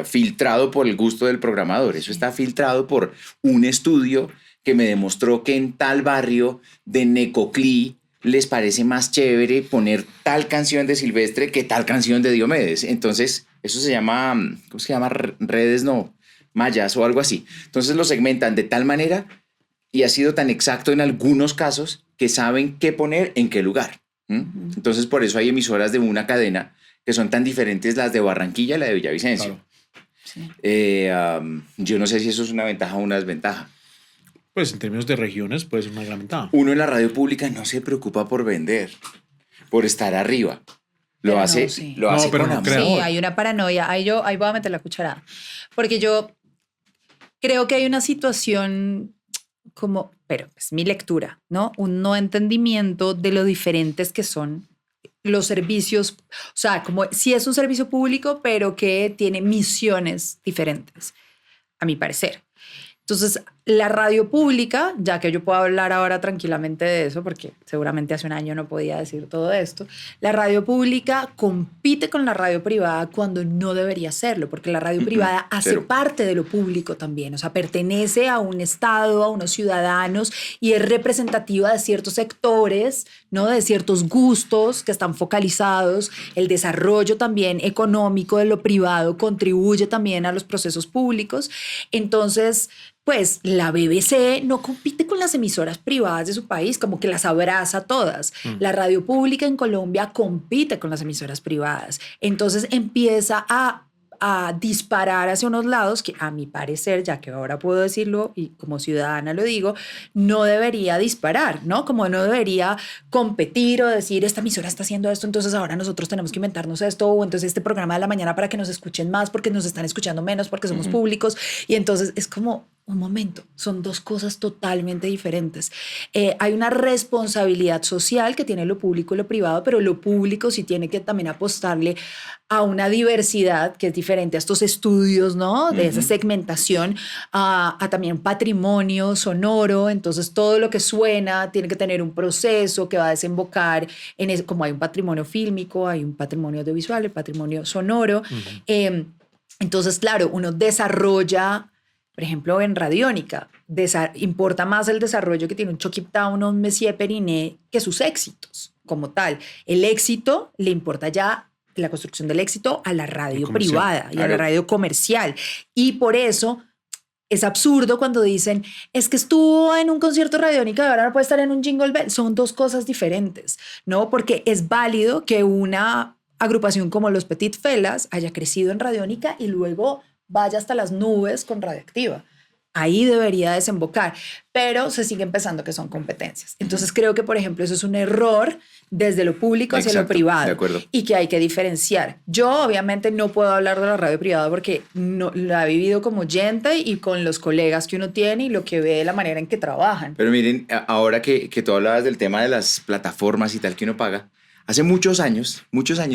filtrado por el gusto del programador. Eso está filtrado por un estudio que me demostró que en tal barrio de Necoclí les parece más chévere poner tal canción de Silvestre que tal canción de Diomedes. Entonces, eso se llama, ¿cómo se llama? Redes, no, mallas o algo así. Entonces lo segmentan de tal manera y ha sido tan exacto en algunos casos que saben qué poner en qué lugar. Entonces, por eso hay emisoras de una cadena que son tan diferentes las de Barranquilla y la de Villavicencio. Claro. Sí. Yo no sé si eso es una ventaja o una desventaja. Pues en términos de regiones puede ser una gran ventaja. Uno en la radio pública no se preocupa por vender, por estar arriba. Lo Pero hace, no, sí. lo No, hace pero con no amor. creo. Sí, hay una paranoia. Ahí voy a meter la cucharada. Porque yo creo que hay una situación como, pero es mi lectura, ¿no? Un no entendimiento de lo diferentes que son los servicios. O sea, como si es un servicio público, pero que tiene misiones diferentes, a mi parecer. Entonces, la radio pública, ya que yo puedo hablar ahora tranquilamente de eso, porque seguramente hace un año no podía decir todo esto, la radio pública compite con la radio privada cuando no debería hacerlo, porque la radio privada hace Cero. parte de lo público también, o sea, pertenece a un Estado, a unos ciudadanos y es representativa de ciertos sectores, ¿no? De ciertos gustos que están focalizados. El desarrollo también económico de lo privado contribuye también a los procesos públicos. Entonces, pues la BBC no compite con las emisoras privadas de su país, como que las abraza todas. La radio pública en Colombia compite con las emisoras privadas. Entonces empieza a disparar hacia unos lados que a mi parecer, ya que ahora puedo decirlo y como ciudadana lo digo, no debería disparar, ¿no? Como no debería competir o decir esta emisora está haciendo esto, entonces ahora nosotros tenemos que inventarnos esto, o entonces este programa de la mañana para que nos escuchen más porque nos están escuchando menos porque somos públicos, y entonces es como un momento, son dos cosas totalmente diferentes. Hay una responsabilidad social que tiene lo público y lo privado, pero lo público sí tiene que también apostarle a una diversidad que es diferente a estos estudios, ¿no? De esa segmentación, a también patrimonio sonoro. Entonces, todo lo que suena tiene que tener un proceso que va a desembocar en eso, como hay un patrimonio fílmico, hay un patrimonio audiovisual, el patrimonio sonoro. Entonces, claro, uno desarrolla, por ejemplo, en Radiónica, importa más el desarrollo que tiene un Chucky Town o un Messier Periné que sus éxitos como tal. El éxito le importa ya la construcción del éxito a la radio privada y a la radio comercial. Y por eso es absurdo cuando dicen, es que estuvo en un concierto Radiónica y ahora no puede estar en un Jingle Bell. Son dos cosas diferentes, ¿no? Porque es válido que una agrupación como los Petit Felas haya crecido en Radiónica y luego vaya hasta las nubes con Radioactiva. Ahí debería desembocar, pero se sigue pensando que son competencias. Entonces creo que, por ejemplo, eso es un error desde lo público hacia lo privado. De acuerdo. Y que hay que diferenciar. Yo obviamente no puedo hablar de la radio privada porque no, la he vivido como oyente y con los colegas que uno tiene y lo que ve de la manera en que trabajan. Pero miren, ahora que tú hablabas del tema de las plataformas y tal que uno paga, hace muchos años,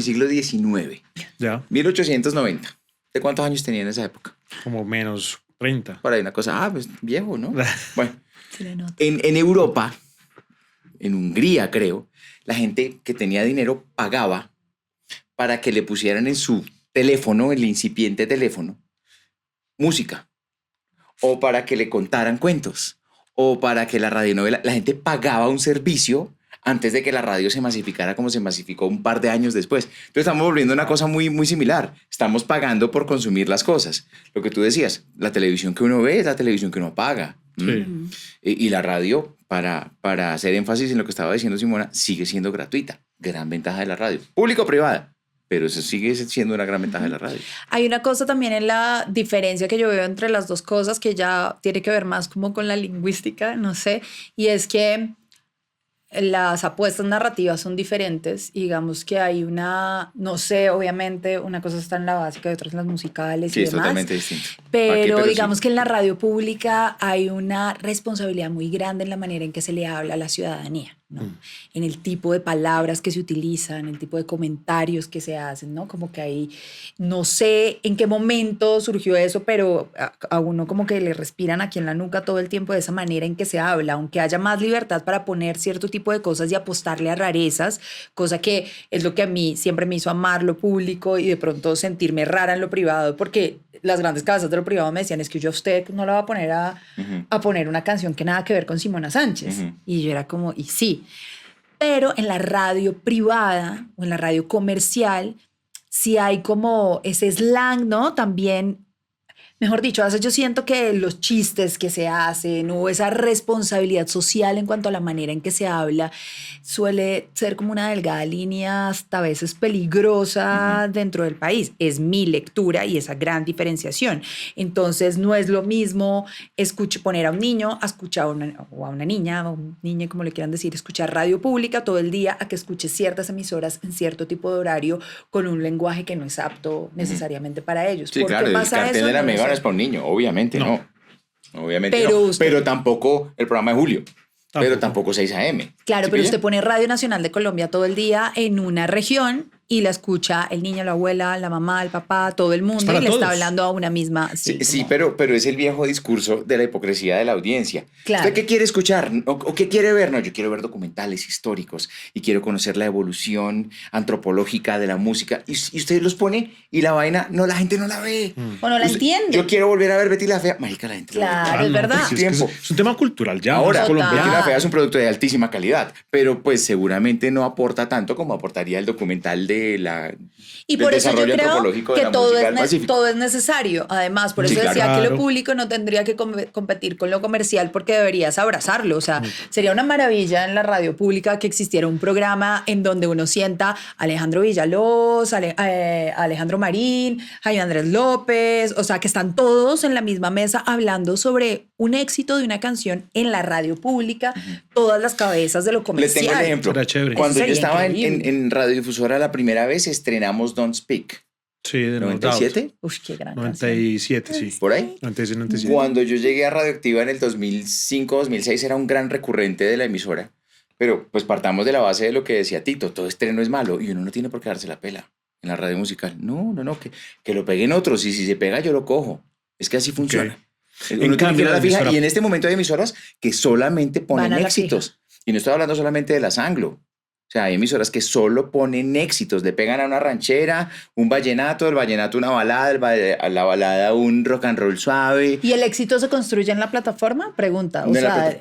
siglo XIX, Ya. 1890. ¿De cuántos años tenía en esa época? Como menos 30. Por ahí una cosa, pues viejo, ¿no? Bueno, Se le nota. en Europa, en Hungría creo, la gente que tenía dinero pagaba para que le pusieran en su teléfono, el incipiente teléfono, música, o para que le contaran cuentos, o para que la radionovela, la gente pagaba un servicio antes de que la radio se masificara como se masificó un par de años después. Entonces estamos volviendo a una cosa muy, muy similar. Estamos pagando por consumir las cosas. Lo que tú decías, la televisión que uno ve es la televisión que uno paga. Sí. Y la radio, para hacer énfasis en lo que estaba diciendo Simona, sigue siendo gratuita. Gran ventaja de la radio. Público o privada, pero eso sigue siendo una gran ventaja de la radio. Hay una cosa también en la diferencia que yo veo entre las dos cosas que ya tiene que ver más como con la lingüística, no sé, y es que las apuestas narrativas son diferentes. Digamos que hay una, no sé, obviamente una cosa está en la básica y otra en las musicales Sí, y es demás. totalmente distinto. Pero digamos sí. que en la radio pública hay una responsabilidad muy grande en la manera en que se le habla a la ciudadanía, ¿no? En el tipo de palabras que se utilizan, el tipo de comentarios que se hacen, ¿no? Como que ahí, no sé en qué momento surgió eso, pero a uno como que le respiran aquí en la nuca todo el tiempo de esa manera en que se habla, aunque haya más libertad para poner cierto tipo de cosas y apostarle a rarezas, cosa que es lo que a mí siempre me hizo amar lo público y de pronto sentirme rara en lo privado, porque las grandes cabezas de lo privado me decían, es que yo a usted no la voy a poner a poner una canción que nada que ver con Simona Sánchez. Y yo era como, y sí. Pero en la radio privada o en la radio comercial, sí hay como ese slang, ¿no? También, mejor dicho, a veces yo siento que los chistes que se hacen o esa responsabilidad social en cuanto a la manera en que se habla suele ser como una delgada línea hasta a veces peligrosa dentro del país. Es mi lectura y esa gran diferenciación. Entonces no es lo mismo poner a un niño a escuchar o a una niña o un niño, como le quieran decir, escuchar radio pública todo el día a que escuche ciertas emisoras en cierto tipo de horario con un lenguaje que no es apto necesariamente para ellos. Sí, ¿Por claro, qué el pasa cartel eso? de la No lo Mega sé. no es para un niño, obviamente no. Obviamente Pero no. usted- Pero tampoco el programa de Julio. Pero tampoco 6 AM. Claro, ¿Sí pero pilla? usted pone Radio Nacional de Colombia todo el día en una región y la escucha el niño, la abuela, la mamá, el papá, todo el mundo para y le está todos. hablando a una misma. Sí, como- pero es el viejo discurso de la hipocresía de la audiencia. Claro. ¿Usted qué quiere escuchar? ¿O qué quiere ver? No, yo quiero ver documentales históricos y quiero conocer la evolución antropológica de la música. Y usted los pone y la vaina, no, la gente no la ve. O no la Usted- entiende. Yo quiero volver a ver Betty la Fea. Marica, la gente Claro, la es ve. verdad. pues, es que Tiempo. es un tema cultural ya. Ahora, más Total. colombiano. Betty la Fea es un producto de altísima calidad, pero pues seguramente no aporta tanto como aportaría el documental de la... Y del por eso yo desarrollo creo antropológico de que la todo música es, del Pacífico. todo es necesario. Además, por eso Sí, claro. decía que lo Claro. público no tendría que competir con lo comercial porque deberías abrazarlo. O sea, sería una maravilla en la radio pública que existiera un programa en donde uno sienta a Alejandro Villalobos, Alejandro Marín, Jaime Andrés López, o sea, que están todos en la misma mesa hablando sobre un éxito de una canción en la radio pública, todas las cabezas de lo Le comercial. tengo el ejemplo. Será chévere. Cuando yo Sería estaba increíble. en Radiodifusora la primera vez, estrenamos Don't Speak. Sí, de No Doubt. ¿97? Uf, qué gran canción. 97, sí. ¿Por ahí? 96, 97. Cuando yo llegué a Radioactiva en el 2005-2006 era un gran recurrente de la emisora, pero pues partamos de la base de lo que decía Tito, todo estreno es malo y uno no tiene por qué darse la pela en la radio musical. No, que lo peguen otros y si se pega yo lo cojo. Es que así funciona. En Uno tiene que cambio, ir a la la fija emisora- y en este momento hay emisoras que solamente ponen Van a la éxitos. Y no estoy hablando solamente de las anglo. O sea, hay emisoras que solo ponen éxitos, le pegan a una ranchera, un vallenato, el vallenato una balada, la balada un rock and roll suave. ¿Y el éxito se construye en la plataforma? Pregunta.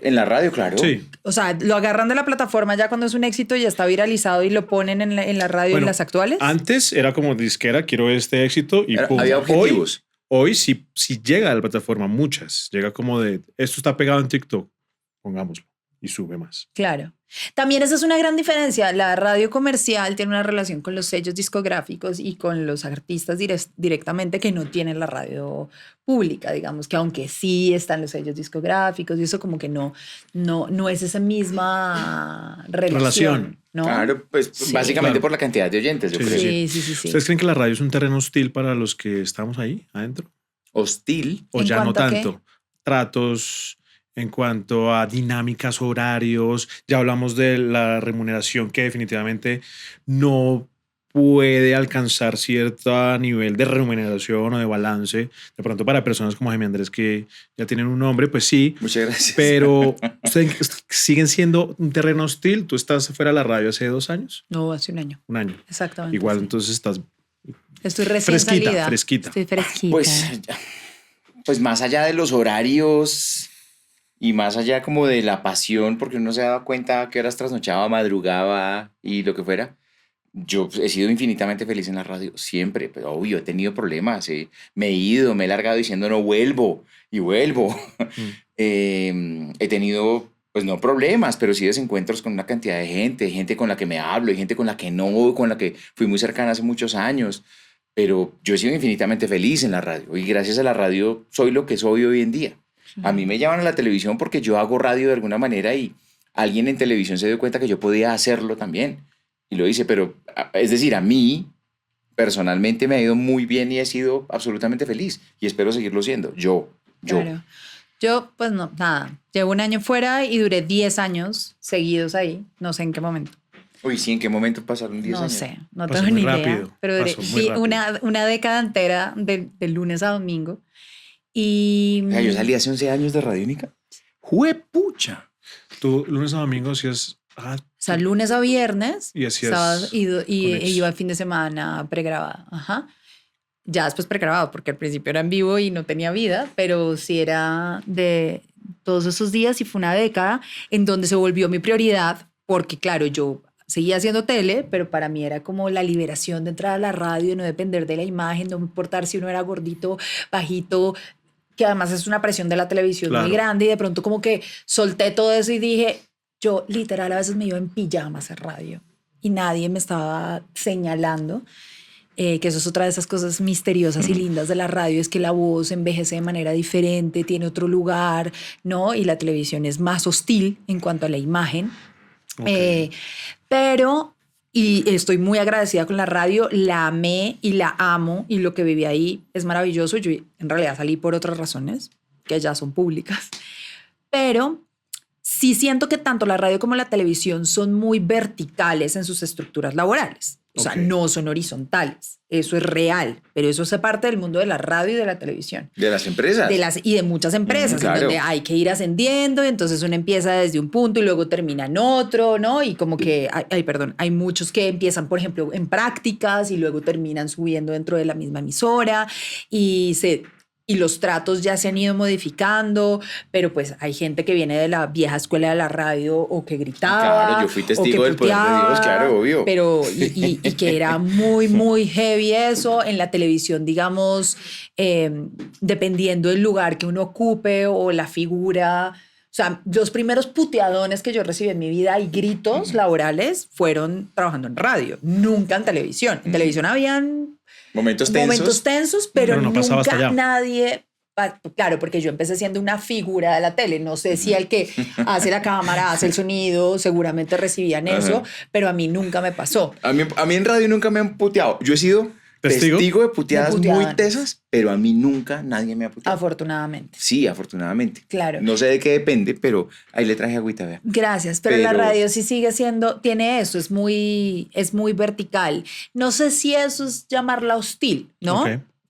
En la radio, claro. Sí. O sea, lo agarran de la plataforma ya cuando es un éxito y ya está viralizado y lo ponen en la radio, Bueno, en las actuales. Antes era como disquera, quiero este éxito y pum. Había objetivos. Hoy si llega a la plataforma, muchas, llega como de, esto está pegado en TikTok, pongámoslo, y sube más. Claro. También esa es una gran diferencia. La radio comercial tiene una relación con los sellos discográficos y con los artistas directamente que no tienen la radio pública, digamos, que aunque sí están los sellos discográficos y eso como que no es esa misma relación. ¿No? Claro, pues Sí. básicamente Claro. por la cantidad de oyentes, yo Sí, creo. Sí, sí, sí, sí. ¿Ustedes creen que la radio es un terreno hostil para los que estamos ahí adentro? Hostil. ¿O ¿En ya no cuanto a qué? tanto? Tratos en cuanto a dinámicas, horarios, ya hablamos de la remuneración que definitivamente no puede alcanzar cierto nivel de remuneración o de balance. De pronto para personas como Jaime Andrés que ya tienen un nombre, pues sí, Muchas gracias. pero ¿ustedes siguen siendo un terreno hostil? ¿Tú estás fuera de la radio hace 2 años? No, hace un año. Un año. Exactamente. Igual sí. entonces estás Estoy recién salida. fresquita. Estoy fresquita. Pues más allá de los horarios y más allá como de la pasión, porque uno se daba cuenta que horas trasnochaba, madrugaba y lo que fuera. Yo he sido infinitamente feliz en la radio, siempre, pero obvio, he tenido problemas, me he ido, me he largado diciendo no vuelvo y vuelvo. He tenido, pues no problemas, pero sí desencuentros con una cantidad de gente con la que me hablo, y gente con la que no, con la que fui muy cercana hace muchos años, pero yo he sido infinitamente feliz en la radio y gracias a la radio soy lo que soy hoy en día. A mí me llaman a la televisión porque yo hago radio de alguna manera y alguien en televisión se dio cuenta que yo podía hacerlo también. Y lo hice, pero es decir, a mí personalmente me ha ido muy bien y he sido absolutamente feliz y espero seguirlo siendo. Yo. Claro. Yo, pues no, nada. Llevo un año fuera y duré 10 años seguidos ahí. No sé en qué momento. Uy, sí, ¿en qué momento pasaron 10 No años? sé, no Pasó tengo muy ni idea. rápido, Pero pasó muy sí, rápido. una década entera de lunes a domingo. Y O sea, yo salí hace 11 años de Radiónica. ¡Juepucha! Tú lunes a domingo hacías... o sea, lunes a viernes, Y hacías sábado, y conex. iba el fin de semana pregrabada. Ajá. Ya después pregrabado, porque al principio era en vivo y no tenía vida, pero sí era de todos esos días y fue una década en donde se volvió mi prioridad, porque claro, yo seguía haciendo tele, pero para mí era como la liberación de entrar a la radio y no depender de la imagen, no me importar si uno era gordito, bajito, que además es una presión de la televisión Claro. muy grande y de pronto como que solté todo eso y dije, yo literal a veces me iba en pijama a hacer radio y nadie me estaba señalando. Que eso es otra de esas cosas misteriosas y lindas de la radio, es que la voz envejece de manera diferente, tiene otro lugar, ¿no? Y la televisión es más hostil en cuanto a la imagen. Ok. Pero, y estoy muy agradecida con la radio, la amé y la amo y lo que viví ahí es maravilloso. Yo en realidad salí por otras razones que ya son públicas, pero sí siento que tanto la radio como la televisión son muy verticales en sus estructuras laborales. O sea, Ok. no son horizontales. Eso es real, pero eso hace parte del mundo de la radio y de la televisión. De las empresas. Y de muchas empresas, Claro. en donde hay que ir ascendiendo, y entonces uno empieza desde un punto y luego termina en otro, ¿no? Y como que, hay muchos que empiezan, por ejemplo, en prácticas y luego terminan subiendo dentro de la misma emisora y los tratos ya se han ido modificando, pero pues hay gente que viene de la vieja escuela de la radio o que gritaba. Claro, yo fui o testigo que del poder de Dios, puteaba, claro, obvio. Pero, y que era muy, muy heavy eso. En la televisión, digamos, dependiendo del lugar que uno ocupe o la figura. O sea, los primeros puteadones que yo recibí en mi vida y gritos laborales fueron trabajando en radio, nunca en televisión. En televisión habían Momentos tensos. pero no pasaba hasta nunca allá. nadie... Claro, porque yo empecé siendo una figura de la tele. No sé si el que hace la cámara, hace el sonido, seguramente recibían eso, pero a mí nunca me pasó. A mí en radio nunca me han puteado. Yo he sido ¿Testigo? de puteadas De muy puteadas. tesas, pero a mí nunca nadie me ha puteado. Afortunadamente. Sí, afortunadamente. Claro. No sé de qué depende, pero ahí le traje agüita, vea. Gracias, pero la Pero- radio sí sigue siendo, tiene eso, es muy vertical. No sé si eso es llamarla hostil, ¿no? Ok.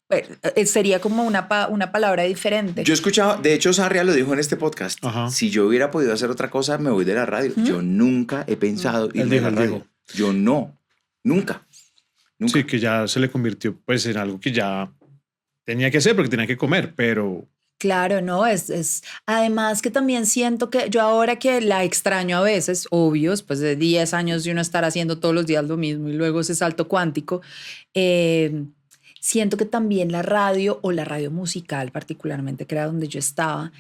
Pero, sería como una palabra diferente. Yo escuchaba, de hecho, Sarria lo dijo en este podcast. Ajá. Si yo hubiera podido hacer otra cosa, me voy de la radio. Yo nunca he pensado Él irme de dijo, la él radio. dijo. Yo no, nunca. Nunca. Sí, que ya se le convirtió pues en algo que ya tenía que hacer porque tenía que comer, pero Claro, no, además que también siento que yo ahora que la extraño a veces, obvio, después de 10 años de uno estar haciendo todos los días lo mismo y luego ese salto cuántico, siento que también la radio o la radio musical particularmente, que era donde yo estaba,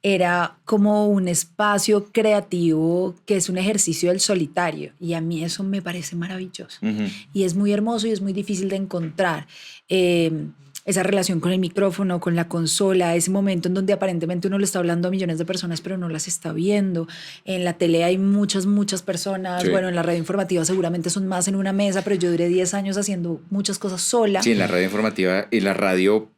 era como un espacio creativo que es un ejercicio del solitario y a mí eso me parece maravilloso. Ujú. Y es muy hermoso y es muy difícil de encontrar. Esa relación con el micrófono, con la consola, ese momento en donde aparentemente uno le está hablando a millones de personas, pero no las está viendo. En la tele hay muchas personas. Sí. Bueno, en la radio informativa seguramente son más en una mesa, pero yo duré 10 años haciendo muchas cosas sola. Sí, en la radio informativa y la radio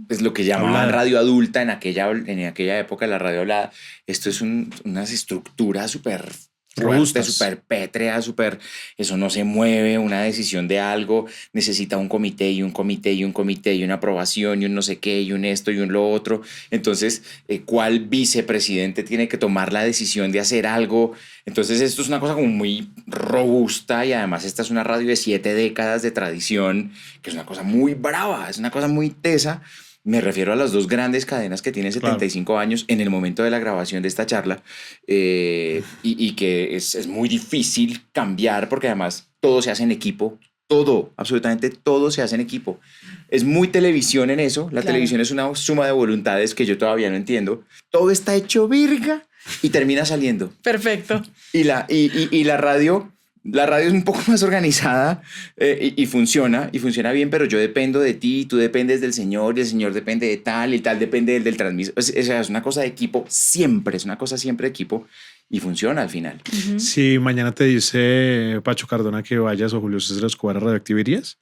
es lo que llamaban Hablada. radio adulta en aquella época, la radio hablada. Esto es unas estructuras súper fuertes, Robustas. súper pétreas, súper... Eso no se mueve, una decisión de algo necesita un comité y un comité y un comité y una aprobación y un no sé qué y un esto y un lo otro. Entonces, ¿cuál vicepresidente tiene que tomar la decisión de hacer algo? Entonces, esto es una cosa como muy robusta y además esta es una radio de 7 décadas de tradición, que es una cosa muy brava, es una cosa muy tesa. Me refiero a las dos grandes cadenas que tienen 75 años en el momento de la grabación de esta charla y que es muy difícil cambiar porque además todo se hace en equipo, todo, absolutamente todo se hace en equipo. Es muy televisión en eso, la Claro. televisión es una suma de voluntades que yo todavía no entiendo. Todo está hecho virga y termina saliendo. Perfecto. Y la radio... La radio es un poco más organizada y funciona bien, pero yo dependo de ti, tú dependes del señor y el señor depende de tal y tal depende del transmisor. Es una cosa de equipo siempre, es una cosa siempre de equipo y funciona al final. si mañana te dice Pacho Cardona que vayas o Julio César Escobar a Radioactiva, ¿irías?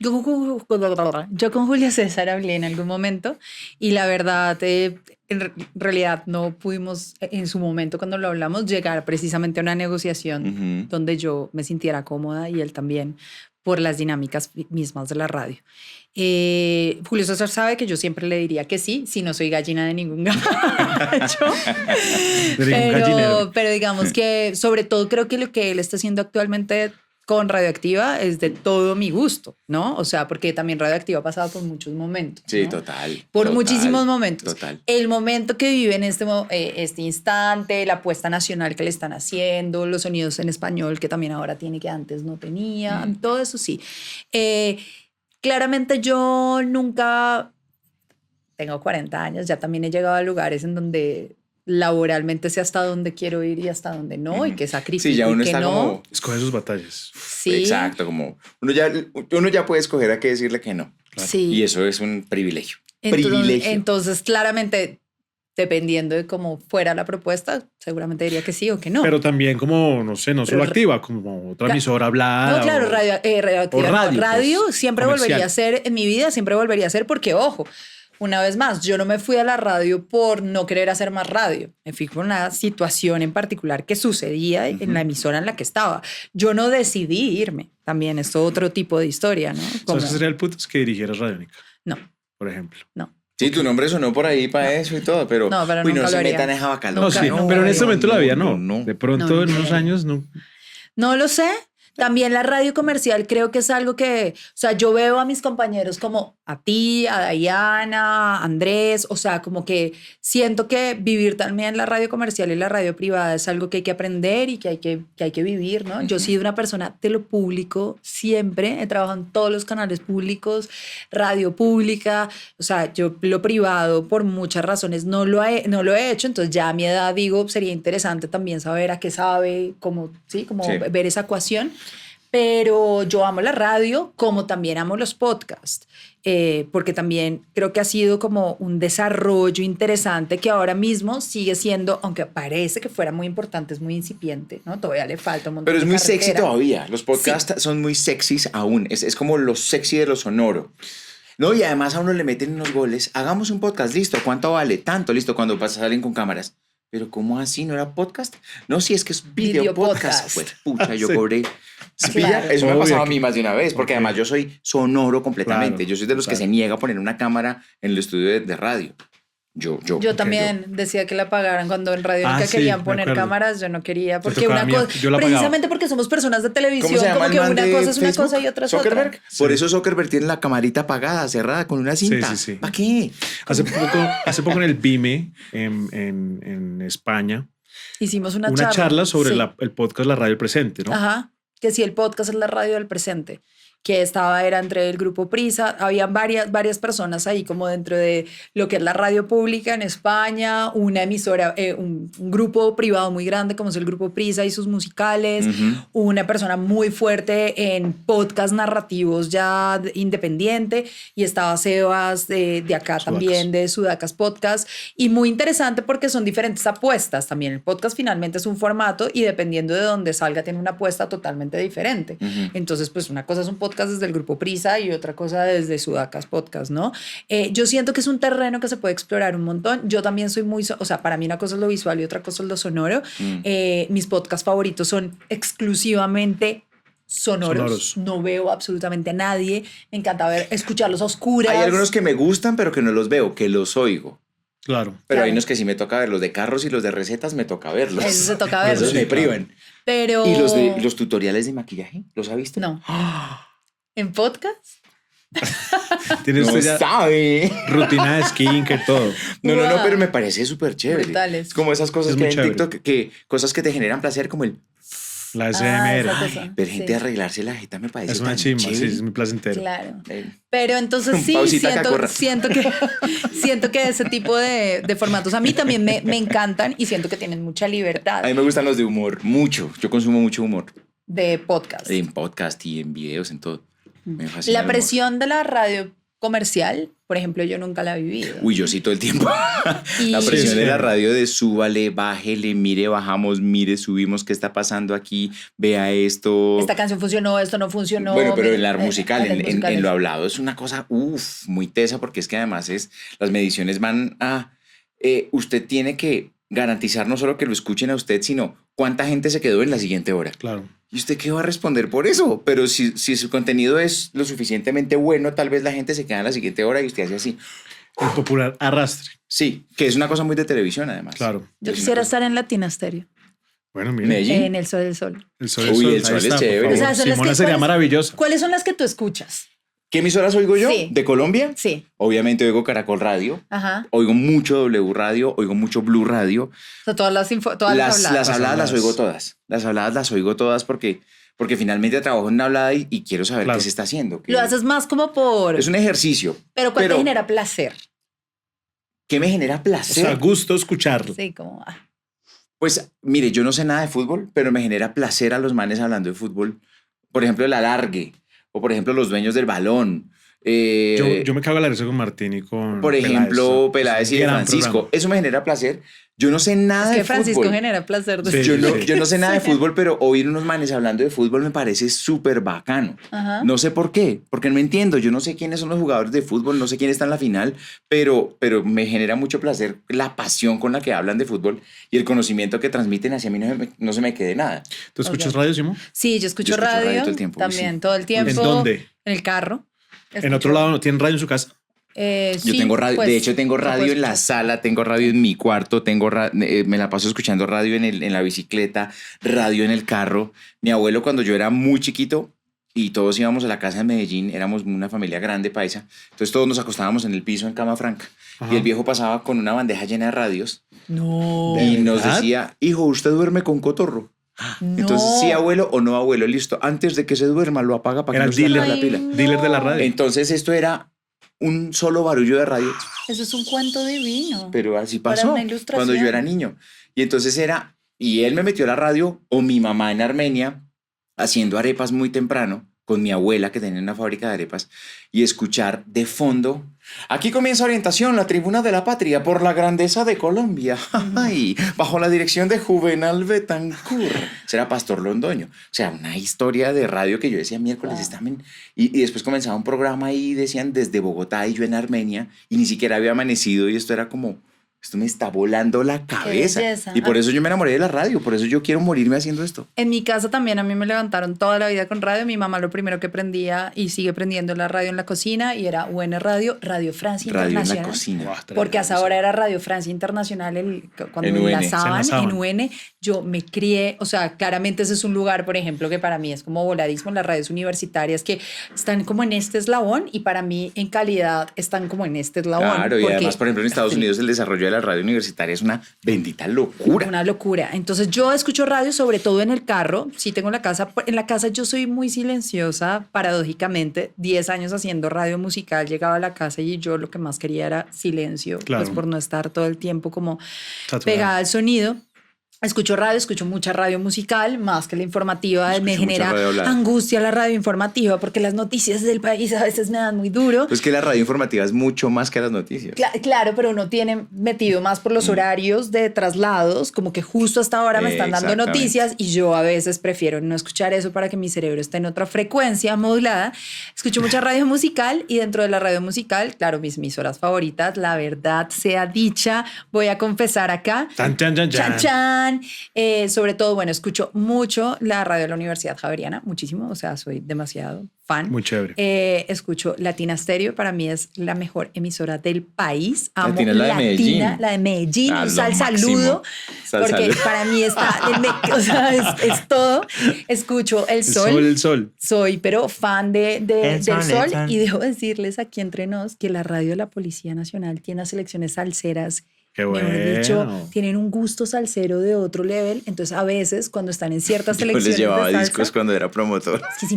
Yo con Julio César hablé en algún momento y la verdad, en realidad no pudimos en su momento cuando lo hablamos llegar precisamente a una negociación Ujú. donde yo me sintiera cómoda y él también por las dinámicas mismas de la radio. Julio César sabe que yo siempre le diría que sí, si no soy gallina de ningún gallo. De ningún gallinero. Pero digamos que sobre todo creo que lo que él está haciendo actualmente con Radioactiva es de todo mi gusto, ¿no? O sea, porque también Radioactiva ha pasado por muchos momentos. Sí, ¿no? total. Por total, muchísimos momentos. Total. El momento que vive en este instante, la apuesta nacional que le están haciendo, los sonidos en español que también ahora tiene que antes no tenía, todo eso sí. Claramente yo nunca, tengo 40 años, ya también he llegado a lugares en donde laboralmente sé hasta dónde quiero ir y hasta dónde no, y que sacrifico Sí, ya uno y que está no. como... Escoge sus batallas. Sí, Exacto, como uno ya puede escoger a qué decirle que no. sí. Y eso es un privilegio. Entonces, claramente, dependiendo de cómo fuera la propuesta, seguramente diría que sí o que no. Pero también como, no sé, no solo Pero- activa, como otra emisora hablada. No, claro, o- radioactiva. o radio, Radio pues, siempre comercial. volvería a ser, en mi vida siempre volvería a ser porque, ojo, una vez más, yo no me fui a la radio por no querer hacer más radio. Me fui por una situación en particular que sucedía en la emisora en la que estaba. Yo no decidí irme. También es otro tipo de historia, ¿no? ¿Sabes qué sería el puto? Es que dirigieras Radiónica, No, por ejemplo. no. Sí, tu nombre sonó por ahí para eso y todo, pero, No, pero uy, nunca no lo se haría. metan esa vaca No, loca. sí, pero en este momento de la vida no. no. De pronto No, en no, unos no. años no. No lo sé. También la radio comercial creo que es algo que, o sea, yo veo a mis compañeros como a ti, a Diana, a Andrés, o sea, como que siento que vivir también la radio comercial y la radio privada es algo que hay que aprender y que hay que vivir, ¿no? Yo he sido una persona de lo público siempre, he trabajado en todos los canales públicos, radio pública, o sea, yo lo privado por muchas razones no lo he hecho, entonces ya a mi edad digo, sería interesante también saber a qué sabe, cómo, ¿sí? Como Sí. ver esa ecuación. Pero yo amo la radio como también amo los podcasts, porque también creo que ha sido como un desarrollo interesante que ahora mismo sigue siendo, aunque parece que fuera muy importante, es muy incipiente, ¿no? Todavía le falta un montón Pero es de muy sexy carretera. todavía. Los podcasts son muy sexys aún. Es como lo sexy de lo sonoro. No, y además a uno le meten unos goles. Hagamos un podcast, listo. ¿Cuánto vale? Tanto, listo, cuando pasa alguien con cámaras. Pero ¿cómo así? ¿No era podcast? No, sí, es que es video podcast. Pues pucha, yo Sí. cobré. ¿Sí pilla? Claro. Eso me ha Obvio pasado a que- mí más de una vez, porque Ok. además yo soy sonoro completamente. Claro, Yo soy de los que claro. se niega a poner una cámara en el estudio de radio. Yo Yo también decía que la pagaran cuando en radio nunca sí, querían me poner acuerdo. cámaras, yo no quería, porque tocaba una a mí, cosa, yo la pagaba. precisamente porque somos personas de televisión, ¿Cómo se llama como el que man una de cosa es una Facebook? cosa y otra es Zuckerberg. otra. Por eso Zuckerberg tiene la camarita apagada, cerrada, con una cinta. Sí, sí, sí. ¿Para qué? Hace poco en el BIME, en España, Hicimos una charla sobre sí. el podcast La Radio Presente, ¿no? Ajá, que sí, el podcast es la radio del presente, que era entre el grupo Prisa, había varias personas ahí como dentro de lo que es la radio pública en España, una emisora, un grupo privado muy grande como es el grupo Prisa y sus musicales, una persona muy fuerte en podcast narrativos ya independiente, y estaba Sebas de acá Sudacas. también, de Sudacas Podcast, y muy interesante porque son diferentes apuestas también. El podcast finalmente es un formato y dependiendo de dónde salga tiene una apuesta totalmente diferente. Entonces, pues una cosa es un podcast desde el grupo Prisa y otra cosa desde Sudacas Podcast, ¿no? Yo siento que es un terreno que se puede explorar un montón. Yo también soy muy, o sea, para mí una cosa es lo visual y otra cosa es lo sonoro. Mis podcasts favoritos son exclusivamente sonoros. No veo absolutamente a nadie. Me encanta escucharlos a oscuras. Hay algunos que me gustan, pero que no los veo, que los oigo. Claro. Pero hay Claro. unos que sí me toca ver, los de carros y los de recetas me toca verlos. Eso se toca Esos verlos. me Sí, claro. privan. Pero... ¿Y los tutoriales de maquillaje? ¿Los ha visto? No. ¿En podcast? Tiene No usted ya sabe. rutina de skincare, todo. No, Wow. pero me parece súper chévere. Brutales. Es como esas cosas Es que muy hay en chévere. TikTok, cosas que te generan placer, como el La esa SMR. cosa. ver gente Sí. arreglarse la jeta me parece Es una tan chimba, sí, chévere. es muy placentero. Claro. Eh, Pero entonces sí, Pausita, cacorra. siento que ese tipo de formatos a mí también me encantan y siento que tienen mucha libertad A mí me gustan los de humor, mucho. Yo consumo mucho humor. de podcast. En podcast y en videos, en todo. Me fascina La el humor. presión de la radio comercial, por ejemplo, yo nunca la he vivido. Uy, yo sí todo el tiempo. Y- La presión Sí, de sí. la radio de súbale, bájele, mire, bajamos, mire, subimos, ¿qué está pasando aquí? Vea esto. Esta canción funcionó, esto no funcionó. Bueno, pero en la musical, las en musicales. lo hablado, es una cosa, muy tesa, porque es que además las mediciones van a, usted tiene que garantizar no solo que lo escuchen a usted, sino cuánta gente se quedó en la siguiente hora. Claro. ¿Y usted qué va a responder por eso? Pero si su contenido es lo suficientemente bueno, tal vez la gente se queda en la siguiente hora y usted hace así. El popular arrastre. Sí, que es una cosa muy de televisión, además. Claro. Yo Es quisiera una cosa- estar en Latina Stereo, Pues Bueno, mire. Medellín. en El Sol del Sol. El sol, Uy, el ahí sol es está, por chévere. favor. O sea, son las Simona que- sería ¿cuáles- maravillosa. ¿Cuáles son las que tú escuchas? ¿Qué emisoras oigo yo? Sí. ¿De Colombia? Sí. Obviamente oigo Caracol Radio, Ajá. oigo mucho W Radio, oigo mucho Blue Radio. O sea, todas las Las habladas. habladas las habladas. oigo todas. Las habladas las oigo todas porque finalmente trabajo en una hablada y quiero saber Claro. qué se está haciendo. Lo haces más como por... Es un ejercicio. Pero ¿cuál te pero- genera placer? ¿Qué me genera O placer? sea, gusto escucharlo. Sí, como... Pues mire, yo no sé nada de fútbol, pero me genera placer a los manes hablando de fútbol. Por ejemplo, el alargue, o por ejemplo, los dueños del balón. Yo me cago en la risa con Martín y con por ejemplo, Peláez y de Gran Francisco. programa. Eso me genera placer. Yo no sé nada Es que de Francisco fútbol. genera placer. Sí. Yo no sé nada de fútbol, pero oír unos manes hablando de fútbol me parece súper bacano. Ajá. No sé por qué, porque no entiendo. Yo no sé quiénes son los jugadores de fútbol, no sé quién está en la final, pero me genera mucho placer la pasión con la que hablan de fútbol y el conocimiento que transmiten hacia mí no se me quede nada. ¿Tú escuchas Ok. radio, Simón? Sí, yo escucho, Yo escucho radio radio, todo el tiempo, también, sí. todo el tiempo. ¿En dónde? En el carro. En otro lado, ¿no tienen radio en su casa? Yo tengo radio, pues, de hecho tengo radio en la sala, tengo radio en mi cuarto, me la paso escuchando radio en la bicicleta, radio en el carro. Mi abuelo cuando yo era muy chiquito y todos íbamos a la casa de Medellín, éramos una familia grande paisa, entonces todos nos acostábamos en el piso en cama franca Ajá. y el viejo pasaba con una bandeja llena de radios No. ¿De y nos verdad? decía, hijo, ¿usted duerme con cotorro? No. Entonces, sí abuelo o no abuelo, listo, antes de que se duerma lo apaga para Era que no se le dealer. apague la pila. Ay, Dealer de la radio. Entonces esto era un solo barullo de radio. Eso es un cuento divino. Pero así Para pasó una ilustración. cuando yo era niño. Y entonces y él me metió a la radio, o mi mamá en Armenia, haciendo arepas muy temprano con mi abuela que tenía una fábrica de arepas y escuchar de fondo: aquí comienza Orientación, la tribuna de la patria por la grandeza de Colombia. Ay, bajo la dirección de Juvenal Betancourt. Será Pastor Londoño. O sea, una historia de radio que yo decía miércoles están y después comenzaba un programa y decían desde Bogotá y yo en Armenia y ni siquiera había amanecido y esto era como... Esto me está volando la cabeza. belleza. Y por eso yo me enamoré de la radio. Por eso yo quiero morirme haciendo esto. En mi casa también a mí me levantaron toda la vida con radio. Mi mamá lo primero que prendía y sigue prendiendo la radio en la cocina y era UN Radio, Radio Francia Radio en la Internacional. cocina. Porque hasta ahora era Radio Francia Internacional cuando En UN. enlazaban Se enlazaban. en UN. Yo me crié, o sea, claramente ese es un lugar, por ejemplo, que para mí es como voladísimo, las radios universitarias que están como en este eslabón y para mí en calidad están como en este eslabón. Claro, y porque- además, por ejemplo, en Estados Unidos el desarrollo de la radio universitaria es una bendita locura. Una locura. Entonces yo escucho radio sobre todo en el carro. Si tengo la casa, en la casa yo soy muy silenciosa, paradójicamente. 10 años haciendo radio musical, llegaba a la casa y yo lo que más quería era silencio, Claro. pues por no estar todo el tiempo como Saturado. pegada al sonido. Escucho radio, escucho mucha radio musical, más que la informativa. Escucho Me mucha genera radio hablada. angustia la radio informativa porque las noticias del país a veces me dan muy duro. Pues que la radio informativa es mucho más que las noticias. Claro, pero uno tiene metido más por los horarios de traslados, como que justo hasta ahora me están dando Exactamente. noticias y yo a veces prefiero no escuchar eso para que mi cerebro esté en otra frecuencia modulada. Escucho mucha radio musical y dentro de la radio musical, claro, mis emisoras favoritas, la verdad sea dicha, voy a confesar acá. Tan, chan, chan, chan. Chan, chan. Sobre todo, bueno, escucho mucho la radio de la Universidad Javeriana, muchísimo, o sea, soy demasiado fan. Muy chévere. Escucho Latina Stereo, para mí es la mejor emisora del país. Amo Latina es la de Medellín. La de Medellín. Ah, Un lo sal máximo. saludo, Sal porque saludo. para mí está, o sea, es todo. Escucho El Sol. El sol. Soy, pero fan del Sol, Sol. el Sol. Y debo decirles aquí entre nos que la radio de la Policía Nacional tiene unas selecciones salseras. Qué Mejor bueno. dicho, tienen un gusto salsero de otro level. Entonces, a veces, cuando están en ciertas Yo selecciones les llevaba de salsa, discos cuando era promotor. es que es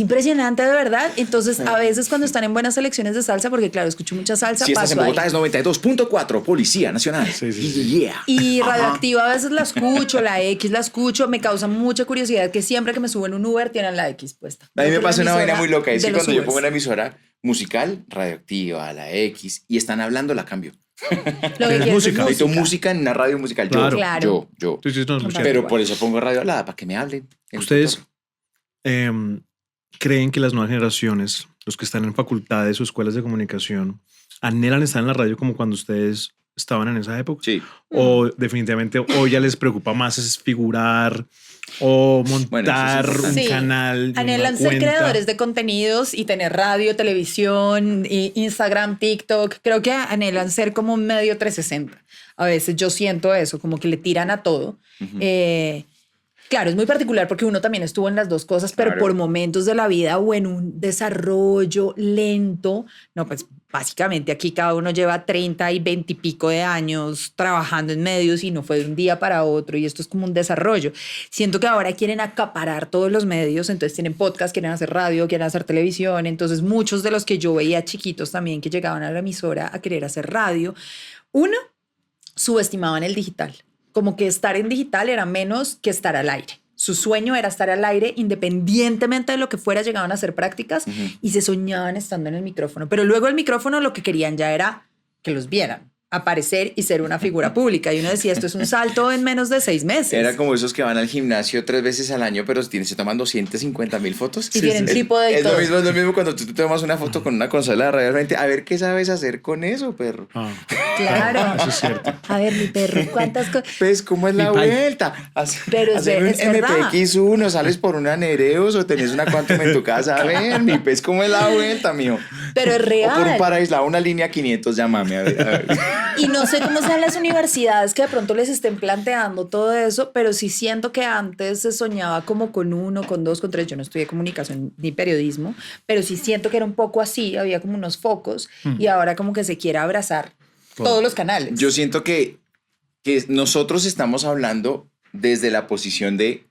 impresionante de verdad. Entonces, a veces cuando están en buenas selecciones de salsa, porque claro, escucho mucha salsa, Si estás en paso Bogotá ahí. es 92.4, Policía Nacional. Sí, sí, sí. Yeah. Y Ajá. Radioactiva a veces la escucho, la X la escucho, me causa mucha curiosidad que siempre que me subo en un Uber tienen la X puesta. A mí me Porque pasa la una vaina emisora muy loca. Es de que los cuando yo Ubers. pongo una emisora musical, Radioactiva, la X, y están hablando, la cambio. Lo que es quieres es música. Necesito música en una radio musical. Claro. Yo. Sí, sí, no, es muy chévere. Pero por eso pongo radio hablada, para que me hablen. ¿Ustedes creen que las nuevas generaciones, los que están en facultades o escuelas de comunicación, anhelan estar en la radio como cuando ustedes estaban en esa época? Sí. ¿O definitivamente hoy ya les preocupa más es figurar o montar Bueno, eso un sí. Sí. canal? Anhelan una ser cuenta? creadores de contenidos y tener radio, televisión, Instagram, TikTok. Creo que anhelan ser como un medio 360. A veces yo siento eso, como que le tiran a todo. Claro, es muy particular porque uno también estuvo en las dos cosas, pero Claro. por momentos de la vida o en un desarrollo lento. No, pues básicamente aquí cada uno lleva 30 y 20 y pico de años trabajando en medios y no fue de un día para otro y esto es como un desarrollo. Siento que ahora quieren acaparar todos los medios, entonces tienen podcast, quieren hacer radio, quieren hacer televisión, entonces muchos de los que yo veía chiquitos también que llegaban a la emisora a querer hacer radio, uno, subestimaban el digital, como que estar en digital era menos que estar al aire. Su sueño era estar al aire independientemente de lo que fuera, llegaban a hacer prácticas y se soñaban estando en el micrófono. Pero luego el micrófono lo que querían ya era que los vieran, aparecer y ser una figura pública. Y uno decía, esto es un salto en menos de 6 meses. Era como esos que van al gimnasio 3 veces al año, pero se toman 250.000 fotos. Y tienen Es- trípode y es todo. Es lo mismo cuando tú te tomas una foto con una consola de radio al frente. A ver qué sabes hacer con eso, perro. Ah, Claro. eso es cierto. A ver, mi perro, ¿cuántas cosas? Pues, ¿cómo es la Mi pai. vuelta? Pero hacer un es verdad. MPX1, sales por una Nereus o tenés una Quantum en tu casa. A ver, mi pez, ¿cómo es la vuelta, mijo? Pero es O por un real. paraíslado, una línea 500, llámame. A ver. Y no sé cómo sean las universidades que de pronto les estén planteando todo eso, pero sí siento que antes se soñaba como con 1, con 2, con 3. Yo no estudié comunicación ni periodismo, pero sí siento que era un poco así, había como unos focos y ahora como que se quiere abrazar todos los canales. Yo siento que nosotros estamos hablando desde la posición de,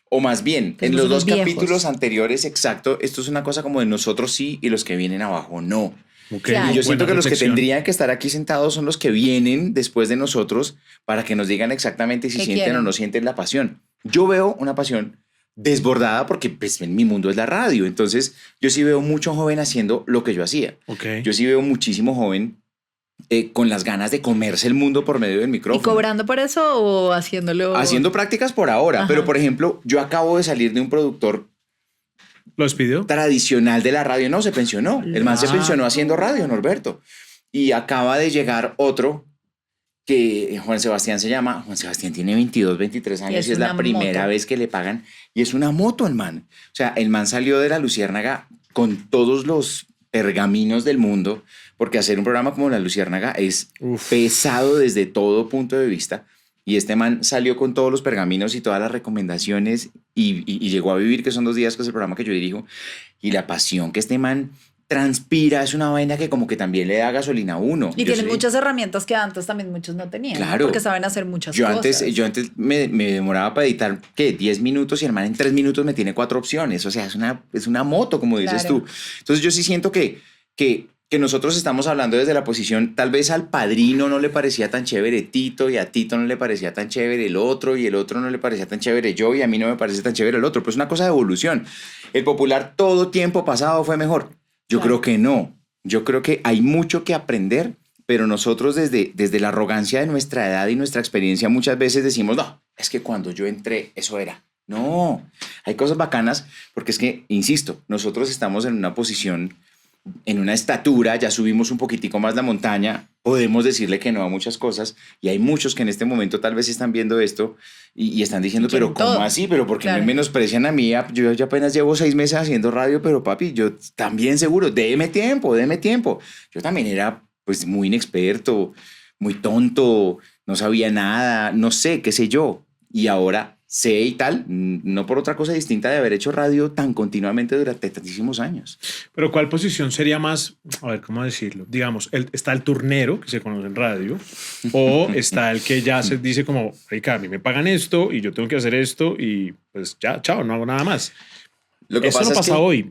o más bien, Que en somos los dos unos viejos. capítulos anteriores, exacto, esto es una cosa como de nosotros sí y los que vienen abajo no. Ok, Claro. Y yo siento buena que los que reflexión. tendrían que estar aquí sentados son los que vienen después de nosotros para que nos digan exactamente si ¿Qué sienten quieren? o no sienten la pasión. Yo veo una pasión desbordada porque pues, en mi mundo es la radio. Entonces yo sí veo mucho joven haciendo lo que yo hacía. Ok. Yo sí veo muchísimo joven con las ganas de comerse el mundo por medio del ¿Y micrófono. cobrando por eso o haciéndolo? Haciendo prácticas por ahora. Ajá. Pero, por ejemplo, yo acabo de salir de un productor ¿Lo despidió? tradicional de la radio. No, se pensionó. El man se Ah. pensionó haciendo radio, Norberto. Y acaba de llegar otro que Juan Sebastián se llama. Juan Sebastián tiene 22, 23 años y es la una primera moto. vez que le pagan. Y es una moto el man. O sea, el man salió de la Luciérnaga con todos los pergaminos del mundo, porque hacer un programa como La Luciérnaga es Uf. pesado desde todo punto de vista. Y este man salió con todos los pergaminos y todas las recomendaciones y llegó a vivir, que son 2 días, que es el programa que yo dirijo. Y la pasión que este man transpira es una vaina que como que también le da gasolina a uno. Y Yo tienen sé- muchas herramientas que antes también muchos no tenían, ¿no? Claro. Porque saben hacer muchas Yo cosas. antes me demoraba para editar, ¿qué? 10 minutos y el man en 3 minutos me tiene 4 opciones. O sea, es una moto, como dices Claro. tú. Entonces yo sí siento que nosotros estamos hablando desde la posición, tal vez al padrino no le parecía tan chévere Tito y a Tito no le parecía tan chévere el otro y el otro no le parecía tan chévere yo y a mí no me parece tan chévere el otro. Pero es una cosa de evolución. El popular todo tiempo pasado fue mejor. Yo Claro. creo que no. Yo creo que hay mucho que aprender, pero nosotros desde la arrogancia de nuestra edad y nuestra experiencia muchas veces decimos, no, es que cuando yo entré eso era. No, hay cosas bacanas porque es que, insisto, nosotros estamos en una posición, en una estatura, ya subimos un poquitico más la montaña, podemos decirle que no a muchas cosas y hay muchos que en este momento tal vez están viendo esto y están diciendo, Y quieren pero ¿cómo todo. así? ¿Pero por qué Claro. me menosprecian a mí? Yo ya apenas llevo 6 meses haciendo radio, pero papi, yo también seguro, déme tiempo, déme tiempo. Yo también era pues muy inexperto, muy tonto, no sabía nada, no sé, qué sé yo. Y ahora sé y tal, no por otra cosa distinta de haber hecho radio tan continuamente durante tantísimos años. Pero ¿cuál posición sería más, a ver, cómo decirlo? Digamos, está el turnero, que se conoce en radio, o está el que ya se dice como, a mí me pagan esto y yo tengo que hacer esto y pues ya, chao, no hago nada más. Lo que Eso no pasa es pasa que hoy.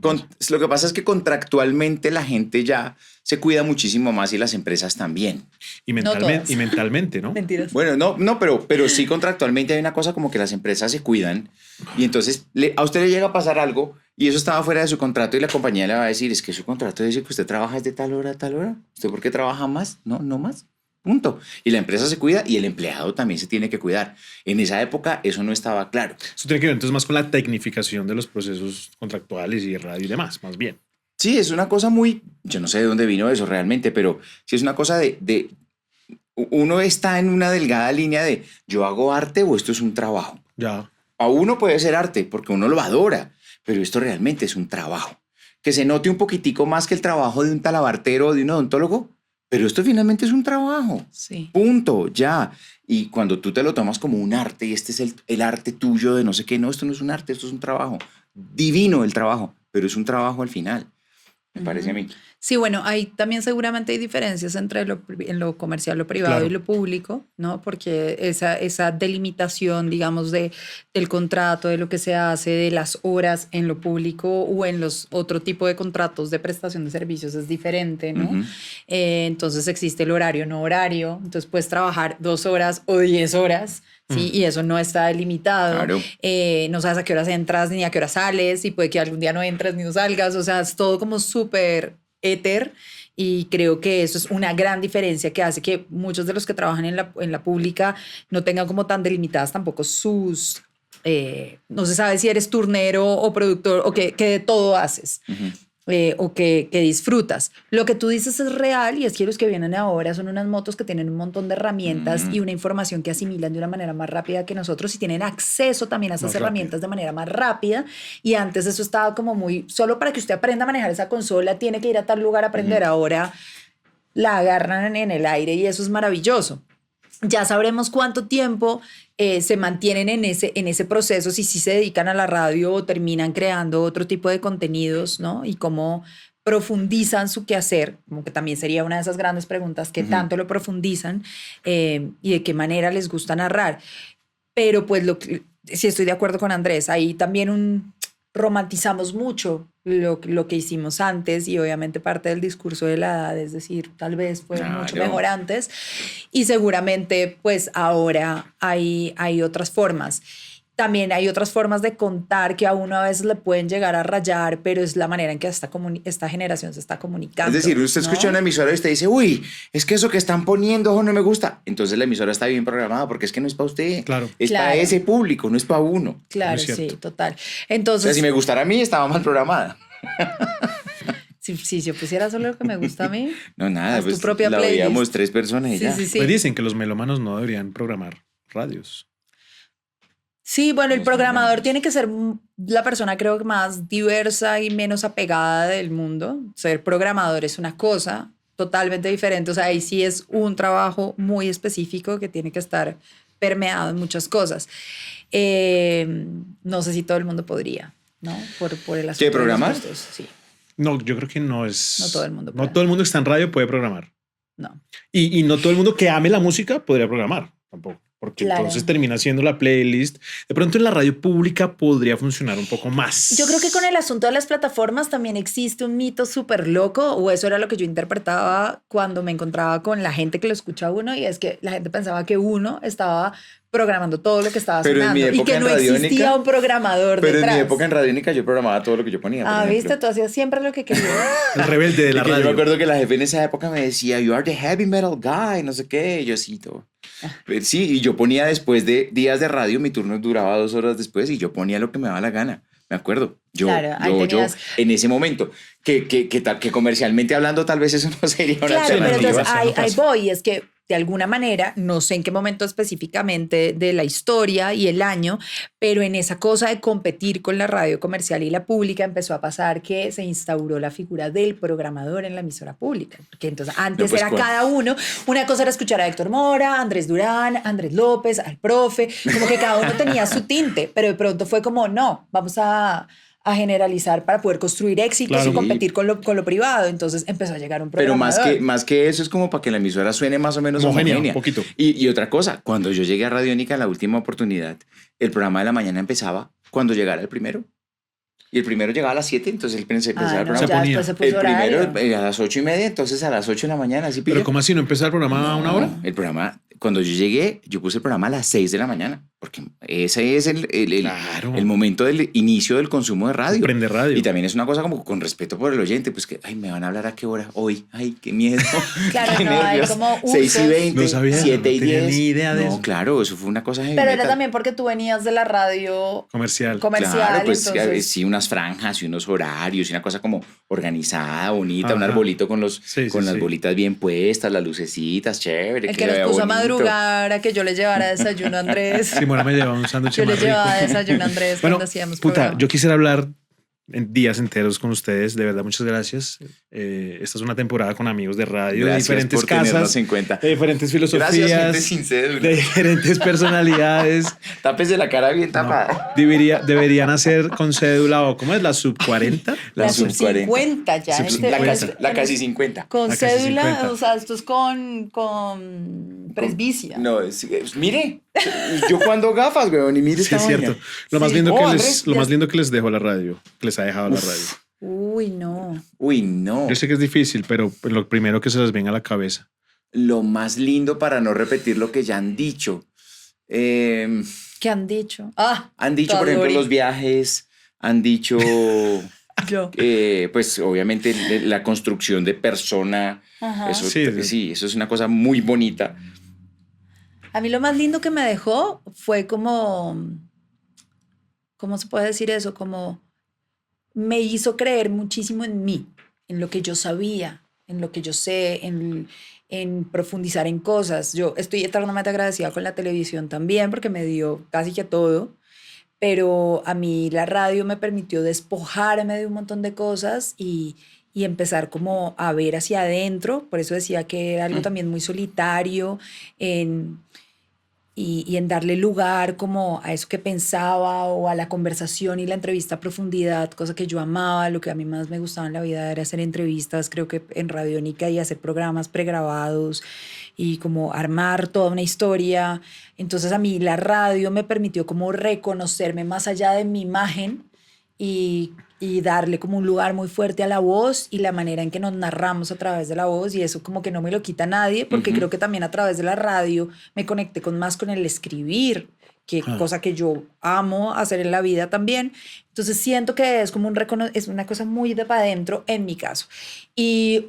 lo que pasa es que contractualmente la gente ya se cuida muchísimo más y las empresas también. Y No todas. mentalmente, ¿no? Mentiras. Bueno, no, pero sí contractualmente hay una cosa como que las empresas se cuidan y entonces a usted le llega a pasar algo y eso estaba fuera de su contrato y la compañía le va a decir, es que su contrato dice que usted trabaja desde tal hora a tal hora. ¿Usted por qué trabaja más? No más. Punto. Y la empresa se cuida y el empleado también se tiene que cuidar. En esa época eso no estaba claro. Eso tiene que ver entonces más con la tecnificación de los procesos contractuales y de radio y demás, más bien. Sí, es una cosa muy, yo no sé de dónde vino eso realmente, pero sí es una cosa de uno está en una delgada línea de yo hago arte o esto es un trabajo. Ya. A uno puede ser arte porque uno lo adora, pero esto realmente es un trabajo. Que se note un poquitico más que el trabajo de un talabartero o de un odontólogo, pero esto finalmente es un trabajo. Sí. Punto, ya. Y cuando tú te lo tomas como un arte y este es el arte tuyo de no sé qué, no, esto no es un arte, esto es un trabajo. Divino el trabajo, pero es un trabajo al final, me parece a mí. Sí, bueno, ahí también seguramente hay diferencias entre en lo comercial, lo privado Claro. y lo público, ¿no? Porque esa delimitación, digamos, del contrato, de lo que se hace, de las horas en lo público o en los otro tipo de contratos de prestación de servicios es diferente, ¿no? Ujú. Entonces existe el horario, no horario, entonces puedes trabajar 2 horas o 10 horas, ¿sí? Y eso no está delimitado. Claro. No sabes a qué horas entras ni a qué horas sales y puede que algún día no entres ni no salgas, o sea, es todo como súper éter y creo que eso es una gran diferencia que hace que muchos de los que trabajan en la pública no tengan como tan delimitadas tampoco sus... no se sabe si eres turnero o productor o que de todo haces. Ujú. O que disfrutas. Lo que tú dices es real y es que los que vienen ahora son unas motos que tienen un montón de herramientas y una información que asimilan de una manera más rápida que nosotros y tienen acceso también a esas Más herramientas de manera más rápida y antes eso estaba como muy, solo para que usted aprenda a manejar esa consola tiene que ir a tal lugar a aprender, ahora la agarran en el aire y eso es maravilloso. Ya sabremos cuánto tiempo se mantienen en ese proceso, si sí se dedican a la radio o terminan creando otro tipo de contenidos, ¿no? Y cómo profundizan su quehacer, como que también sería una de esas grandes preguntas, ¿qué tanto lo profundizan y de qué manera les gusta narrar? Pero pues sí estoy de acuerdo con Andrés, ahí también romantizamos mucho lo que hicimos antes y obviamente parte del discurso de la edad, es decir, tal vez fue mucho Claro. mejor antes y seguramente pues ahora hay otras formas. también hay otras formas de contar que a uno a veces le pueden llegar a rayar, pero es la manera en que esta generación se está comunicando. Es decir, usted ¿no? escucha una emisora y usted dice, uy, es que eso que están poniendo ojo, no me gusta. Entonces la emisora está bien programada porque es que no es para usted. Claro. Es para Claro. ese público, no es para uno. Claro, Muy cierto. sí, total. O Entonces, sea, si me gustara a mí, estaba mal programada. si yo pusiera solo lo que me gusta a mí, No, nada, haz tu pues propia la playlist. veíamos 3 personas y sí, ya. sí, sí. Pues dicen que los melómanos no deberían programar radios. Sí, bueno, el Los programador melómanos. tiene que ser la persona creo que más diversa y menos apegada del mundo. Ser programador es una cosa totalmente diferente, o sea, ahí sí es un trabajo muy específico que tiene que estar permeado en muchas cosas. No sé si todo el mundo podría, ¿no? Por el asunto de los programar? costos, sí, No, yo creo que no es... No todo el mundo No puede. todo el mundo que está en radio puede programar. no. Y no todo el mundo que ame la música podría programar tampoco. Porque Claro. entonces termina siendo la playlist. De pronto en la radio pública podría funcionar un poco más. Yo creo que con el asunto de las plataformas también existe un mito súper loco, o eso era lo que yo interpretaba cuando me encontraba con la gente que lo escucha a uno, y es que la gente pensaba que uno estaba programando todo lo que estaba Pero en sonando mi y época que en no Radiónica- existía un programador Pero detrás. en mi época en Radiónica yo programaba todo lo que yo ponía. por ejemplo. ¿Viste? Tú hacías siempre lo que querías. El rebelde de la Y que yo me radio. acuerdo que la jefe en esa época me decía, you are the heavy metal guy, no sé qué, y yo sí, todo. Pero sí, y yo ponía después de días de radio, mi turno duraba 2 horas después y yo ponía lo que me daba la gana, me acuerdo. Claro, ahí yo tenías- en ese momento, que comercialmente hablando tal vez eso no sería una Claro, pero alternativa. entonces no ahí pasa. voy, es que de alguna manera, no sé en qué momento específicamente de la historia y el año, pero en esa cosa de competir con la radio comercial y la pública empezó a pasar que se instauró la figura del programador en la emisora pública, porque entonces antes pues, era ¿cuál? cada uno, una cosa era escuchar a Héctor Mora, Andrés Durán, Andrés López, al profe, como que cada uno tenía su tinte, pero de pronto fue como, no, vamos a generalizar para poder construir éxitos Claro. y competir con lo privado. Entonces empezó a llegar un Pero programador. más que eso es como para que la emisora suene más o menos Homogénea, homogénea. un poquito. Y otra cosa, cuando yo llegué a Radiónica la última oportunidad, el programa de la mañana empezaba cuando llegara el primero. Y el primero llegaba a las 7, entonces el empezaba Ah, el no, programa. Se ya ponía. después se puso El primero horario. a las 8:30, entonces a las 8 de la mañana, así Pero pilla. ¿cómo así no empezar el programa a una hora? El programa, cuando yo llegué, yo puse el programa a las 6 de la mañana, porque ese es Claro. el momento del inicio del consumo de radio. Prende radio. Y también es una cosa como con respeto por el oyente, pues que, ay, me van a hablar a qué hora hoy, ay, qué miedo. Claro, qué no, hay nervios. como 6:20, No sabía, 7:10. no tenía ni idea de No, eso. claro, eso fue una cosa heavy Pero era metal. también porque tú venías de la radio Comercial. comercial. Claro, pues entonces, sí, unas franjas y unos horarios y una cosa como organizada, bonita, un Ajá. arbolito con Sí, con sí, las sí. bolitas bien puestas, las lucecitas, chévere. el que que se nos vea puso a bonito. madrugar a que yo le llevara desayuno a Andrés. Simona me lleva un sándwich Yo le más rico. llevaba desayuno a Andrés Bueno, cuando hacíamos puta, programa. yo quisiera hablar en días enteros con ustedes. De verdad, muchas gracias. Esta es una temporada con amigos de radio, Gracias de diferentes por tenernos casas, en cuenta. de diferentes Gracias, gente filosofías, sin cédula. de diferentes personalidades. Tápese la cara bien No, tapada. deberían hacer con cédula o ¿cómo es? ¿La sub 40? La sub sub 50 ya. Sub este- 50. La casi 50. Con La casi cédula, 50. o sea, esto es con presbicia. No, mire, yo cuando gafas, weón, y mire Sí, esta es vaina. cierto. Lo más Sí. lindo, Oh, que Andrés, lo ya- más lindo que les dejó la radio, que les ha dejado la radio. Uy, no. Uy, no. Yo sé que es difícil, pero lo primero que se les venga a la cabeza. Lo más lindo para no repetir lo que ya han dicho. ¿Qué han dicho? Ah, Han dicho, por Tadori. ejemplo, los viajes, han dicho, yo. pues obviamente la construcción de persona. Ajá. Eso, Sí, sí. sí, eso es una cosa muy bonita. A mí lo más lindo que me dejó fue como, ¿cómo se puede decir eso? Como me hizo creer muchísimo en mí, en lo que yo sabía, en lo que yo sé, en profundizar en cosas. Yo estoy eternamente agradecida con la televisión también porque me dio casi que todo, pero a mí la radio me permitió despojarme de un montón de cosas y empezar como a ver hacia adentro. Por eso decía que era algo también muy solitario y en darle lugar como a eso que pensaba o a la conversación y la entrevista a profundidad, cosa que yo amaba. Lo que a mí más me gustaba en la vida era hacer entrevistas, creo que en Radiónica, y hacer programas pregrabados y como armar toda una historia. Entonces a mí la radio me permitió como reconocerme más allá de mi imagen y darle como un lugar muy fuerte a la voz y la manera en que nos narramos a través de la voz, y eso como que no me lo quita nadie, porque creo que también a través de la radio me conecté más con el escribir, que cosa que yo amo hacer en la vida también. Entonces siento que es como es una cosa muy de para adentro en mi caso. Y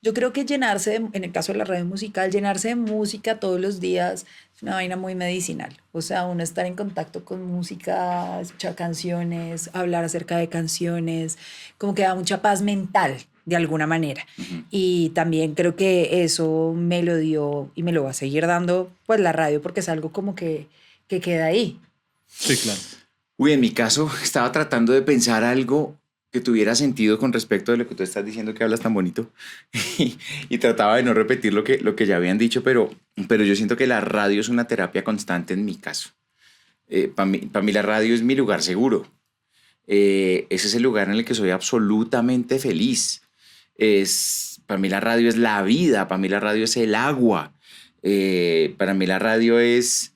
yo creo que en el caso de la radio musical, llenarse de música todos los días es una vaina muy medicinal. O sea, uno estar en contacto con música, escuchar canciones, hablar acerca de canciones, como que da mucha paz mental de alguna manera. Y también creo que eso me lo dio y me lo va a seguir dando pues la radio, porque es algo como que queda ahí. Sí, claro. Uy, en mi caso estaba tratando de pensar algo que tuviera sentido con respecto de lo que tú estás diciendo, que hablas tan bonito, y trataba de no repetir lo que ya habían dicho, pero yo siento que la radio es una terapia constante en mi caso. Para mí la radio es mi lugar seguro. Ese es el lugar en el que soy absolutamente feliz. Para mí la radio es la vida, para mí la radio es el agua, para mí la radio es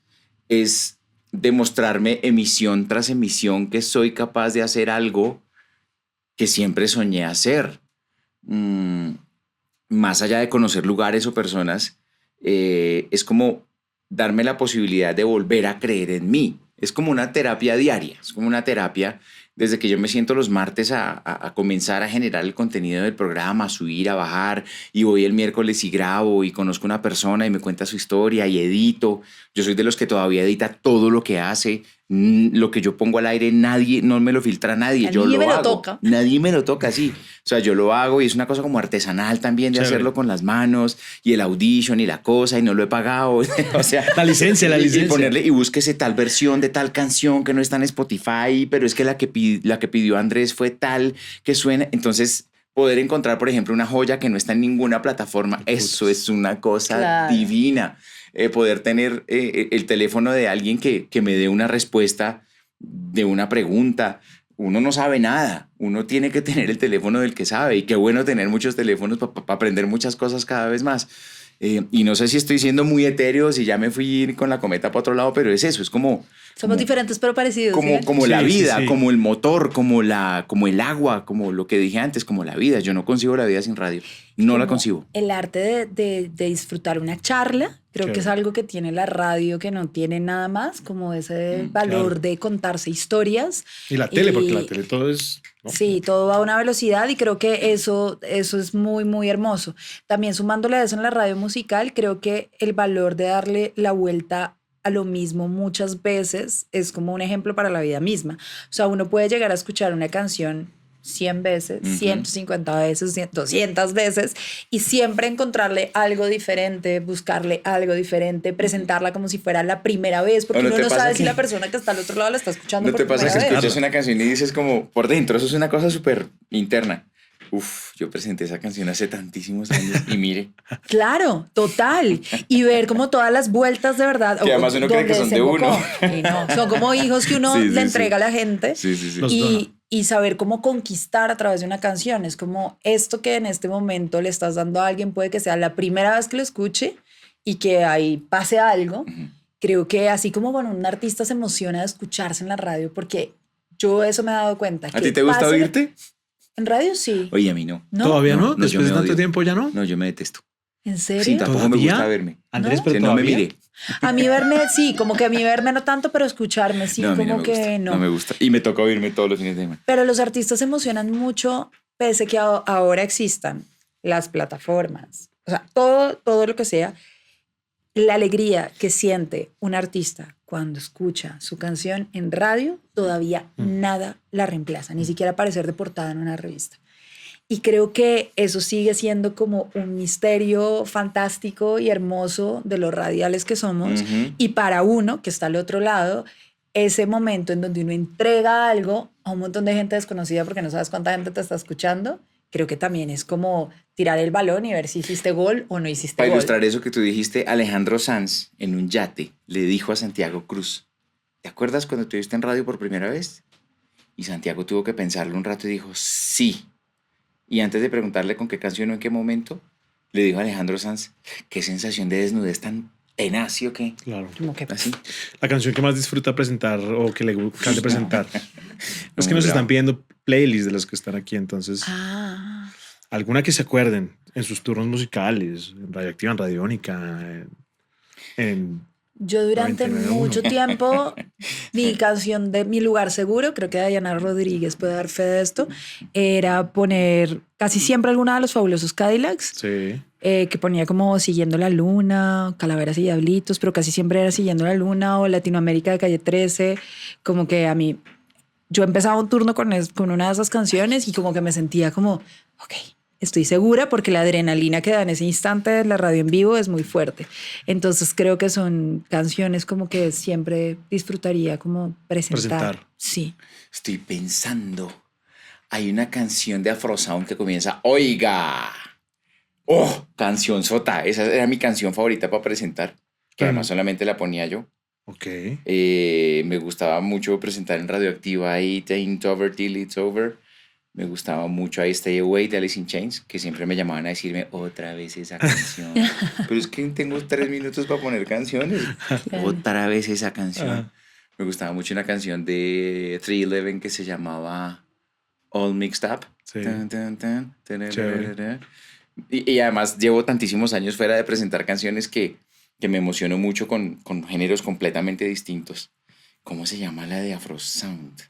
demostrarme emisión tras emisión que soy capaz de hacer algo que siempre soñé hacer. Más allá de conocer lugares o personas, es como darme la posibilidad de volver a creer en mí. Es como una terapia diaria, es como una terapia desde que yo me siento los martes a comenzar a generar el contenido del programa, a subir, a bajar, y voy el miércoles y grabo y conozco una persona y me cuenta su historia y edito. Yo soy de los que todavía edita todo lo que hace. Lo que yo pongo al aire, no me lo filtra nadie. Yo lo hago. Toca. Nadie me lo toca, sí. O sea, yo lo hago y es una cosa como artesanal también de Chévere. hacerlo con las manos y el audition y la cosa y no lo he pagado. O sea, La licencia. y ponerle y búsquese tal versión de tal canción que no está en Spotify, pero es que la que pidió Andrés fue tal que suena. Entonces, poder encontrar, por ejemplo, una joya que no está en ninguna plataforma, eso es una cosa divina. Poder tener el teléfono de alguien que me dé una respuesta de una pregunta. Uno no sabe nada, uno tiene que tener el teléfono del que sabe, y qué bueno tener muchos teléfonos para aprender muchas cosas cada vez más. Y no sé si estoy siendo muy etéreo, si ya me fui con la cometa para otro lado, pero es eso, es como... Somos diferentes pero parecidos. Como la vida, sí. como el motor, como el agua, como lo que dije antes, como la vida. Yo no concibo la vida sin radio, no la concibo. El arte de disfrutar una charla, creo que es algo que tiene la radio, que no tiene nada más, como ese valor de contarse historias. Y la tele, porque la tele todo es... ¿no? Sí, todo va a una velocidad, y creo que eso es muy, muy hermoso. También sumándole a eso en la radio musical, creo que el valor de darle la vuelta a lo mismo muchas veces es como un ejemplo para la vida misma. O sea, uno puede llegar a escuchar una canción 100 veces, 150 veces, 200 veces, y siempre encontrarle algo diferente, buscarle algo diferente, presentarla como si fuera la primera vez, porque uno no sabe si la persona que está al otro lado la está escuchando por primera vez. ¿No te pasa que escuchas una canción y dices como por dentro, eso es una cosa súper interna? Uf, yo presenté esa canción hace tantísimos años y mire. Claro, total. Y ver como todas las vueltas de verdad. Que además uno cree que son de uno. Y no, son como hijos que uno le entrega a la gente. Sí. Y saber cómo conquistar a través de una canción. Es como esto que en este momento le estás dando a alguien, puede que sea la primera vez que lo escuche y que ahí pase algo. Creo que así como con un artista se emociona de escucharse en la radio, porque yo eso me he dado cuenta. ¿A ti te gusta oírte? En radio sí. Oye, a mí no. ¿Todavía no? yo ¿Después me de tanto odio. tiempo ya no? No, yo me detesto. ¿En serio? Sí, tampoco me gusta verme. Andrés, ¿No? pero Que no me todavía. mire. A mí verme, sí, como que a mí verme no tanto, pero escucharme sí, No, a mí como no me que gusta, no. no me gusta. Y me toca oírme todos los fines de semana. Pero los artistas se emocionan mucho, pese que ahora existan las plataformas, o sea, todo lo que sea, la alegría que siente un artista cuando escucha su canción en radio, todavía nada la reemplaza, ni siquiera aparecer de portada en una revista. Y creo que eso sigue siendo como un misterio fantástico y hermoso de los radiales que somos. Y para uno que está al otro lado, ese momento en donde uno entrega algo a un montón de gente desconocida porque no sabes cuánta gente te está escuchando, creo que también es como tirar el balón y ver si hiciste gol o no hiciste Para gol. ilustrar eso que tú dijiste, Alejandro Sanz en un yate le dijo a Santiago Cruz, ¿te acuerdas cuando estuviste en radio por primera vez? Y Santiago tuvo que pensarlo un rato y dijo, sí. Y antes de preguntarle con qué canción o en qué momento, le dijo a Alejandro Sanz, qué sensación de desnudez tan ¿Así o qué? Claro. Como que ¿Así? La canción que más disfruta presentar o que le encante presentar. Es que nos Bravo. están pidiendo playlists de los que están aquí, entonces Ah, alguna que se acuerden en sus turnos musicales, en Radioactiva, en Radiónica, en yo durante 99.1. mucho tiempo, mi canción de Mi Lugar Seguro, creo que Dayana Rodríguez puede dar fe de esto, era poner casi siempre alguna de los Fabulosos Cadillacs, Sí. que ponía como Siguiendo la Luna, Calaveras y Diablitos, pero casi siempre era Siguiendo la Luna o Latinoamérica de Calle 13, como que a mí, yo empezaba un turno con una de esas canciones y como que me sentía como, ok, estoy segura porque la adrenalina que da en ese instante de la radio en vivo es muy fuerte. Entonces creo que son canciones como que siempre disfrutaría como presentar. Sí. Estoy pensando. Hay una canción de Afrosound que comienza, oiga. ¡Oh! Canción sota. Esa era mi canción favorita para presentar. Que además solamente la ponía yo. Ok. Me gustaba mucho presentar en Radioactiva It Ain't Over Till It's Over. Me gustaba mucho I Stay Away de Alice in Chains, que siempre me llamaban a decirme otra vez esa canción. Pero es que tengo 3 minutos para poner canciones. Claro. Otra vez esa canción. Ajá. Me gustaba mucho una canción de 311 que se llamaba All Mixed Up. Sí. Tan, tan, tan, Chévere. y además llevo tantísimos años fuera de presentar canciones que me emociono mucho con géneros completamente distintos. ¿Cómo se llama la de Afrosound?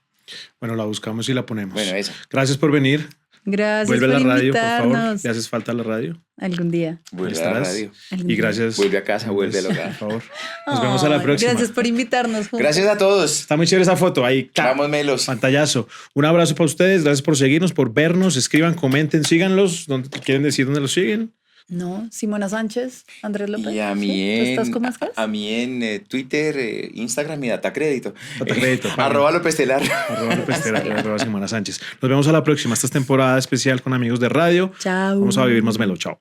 Bueno, la buscamos y la ponemos. Bueno, esa. Gracias por venir. Gracias Vuelve a por la radio, por favor. invitarnos. Le haces falta a la radio. Algún día. Vuelve a la ¿Estarás? radio. Algún Y día. gracias. Vuelve a casa, vuelve al Andrés, hogar. Por favor. Nos vemos a la Ay, próxima. Gracias por invitarnos. juntos. Gracias a todos. Está muy chévere esa foto. Ahí, ¡clac! Vamos, Melos. Pantallazo. Un abrazo para ustedes. Gracias por seguirnos, por vernos. Escriban, comenten, síganlos. ¿Dónde quieren decir dónde los siguen? No, Simona Sánchez, Andrés López. Y a ¿Sí? mí ¿Tú estás en, como estás? a mí en Twitter, Instagram y Data Crédito. Data Crédito, página. Arroba López Telar. Arroba López Tera, arroba Simona Sánchez. Nos vemos a la próxima. Esta es temporada especial con amigos de radio. Chao. Vamos a vivir más melo. Chao.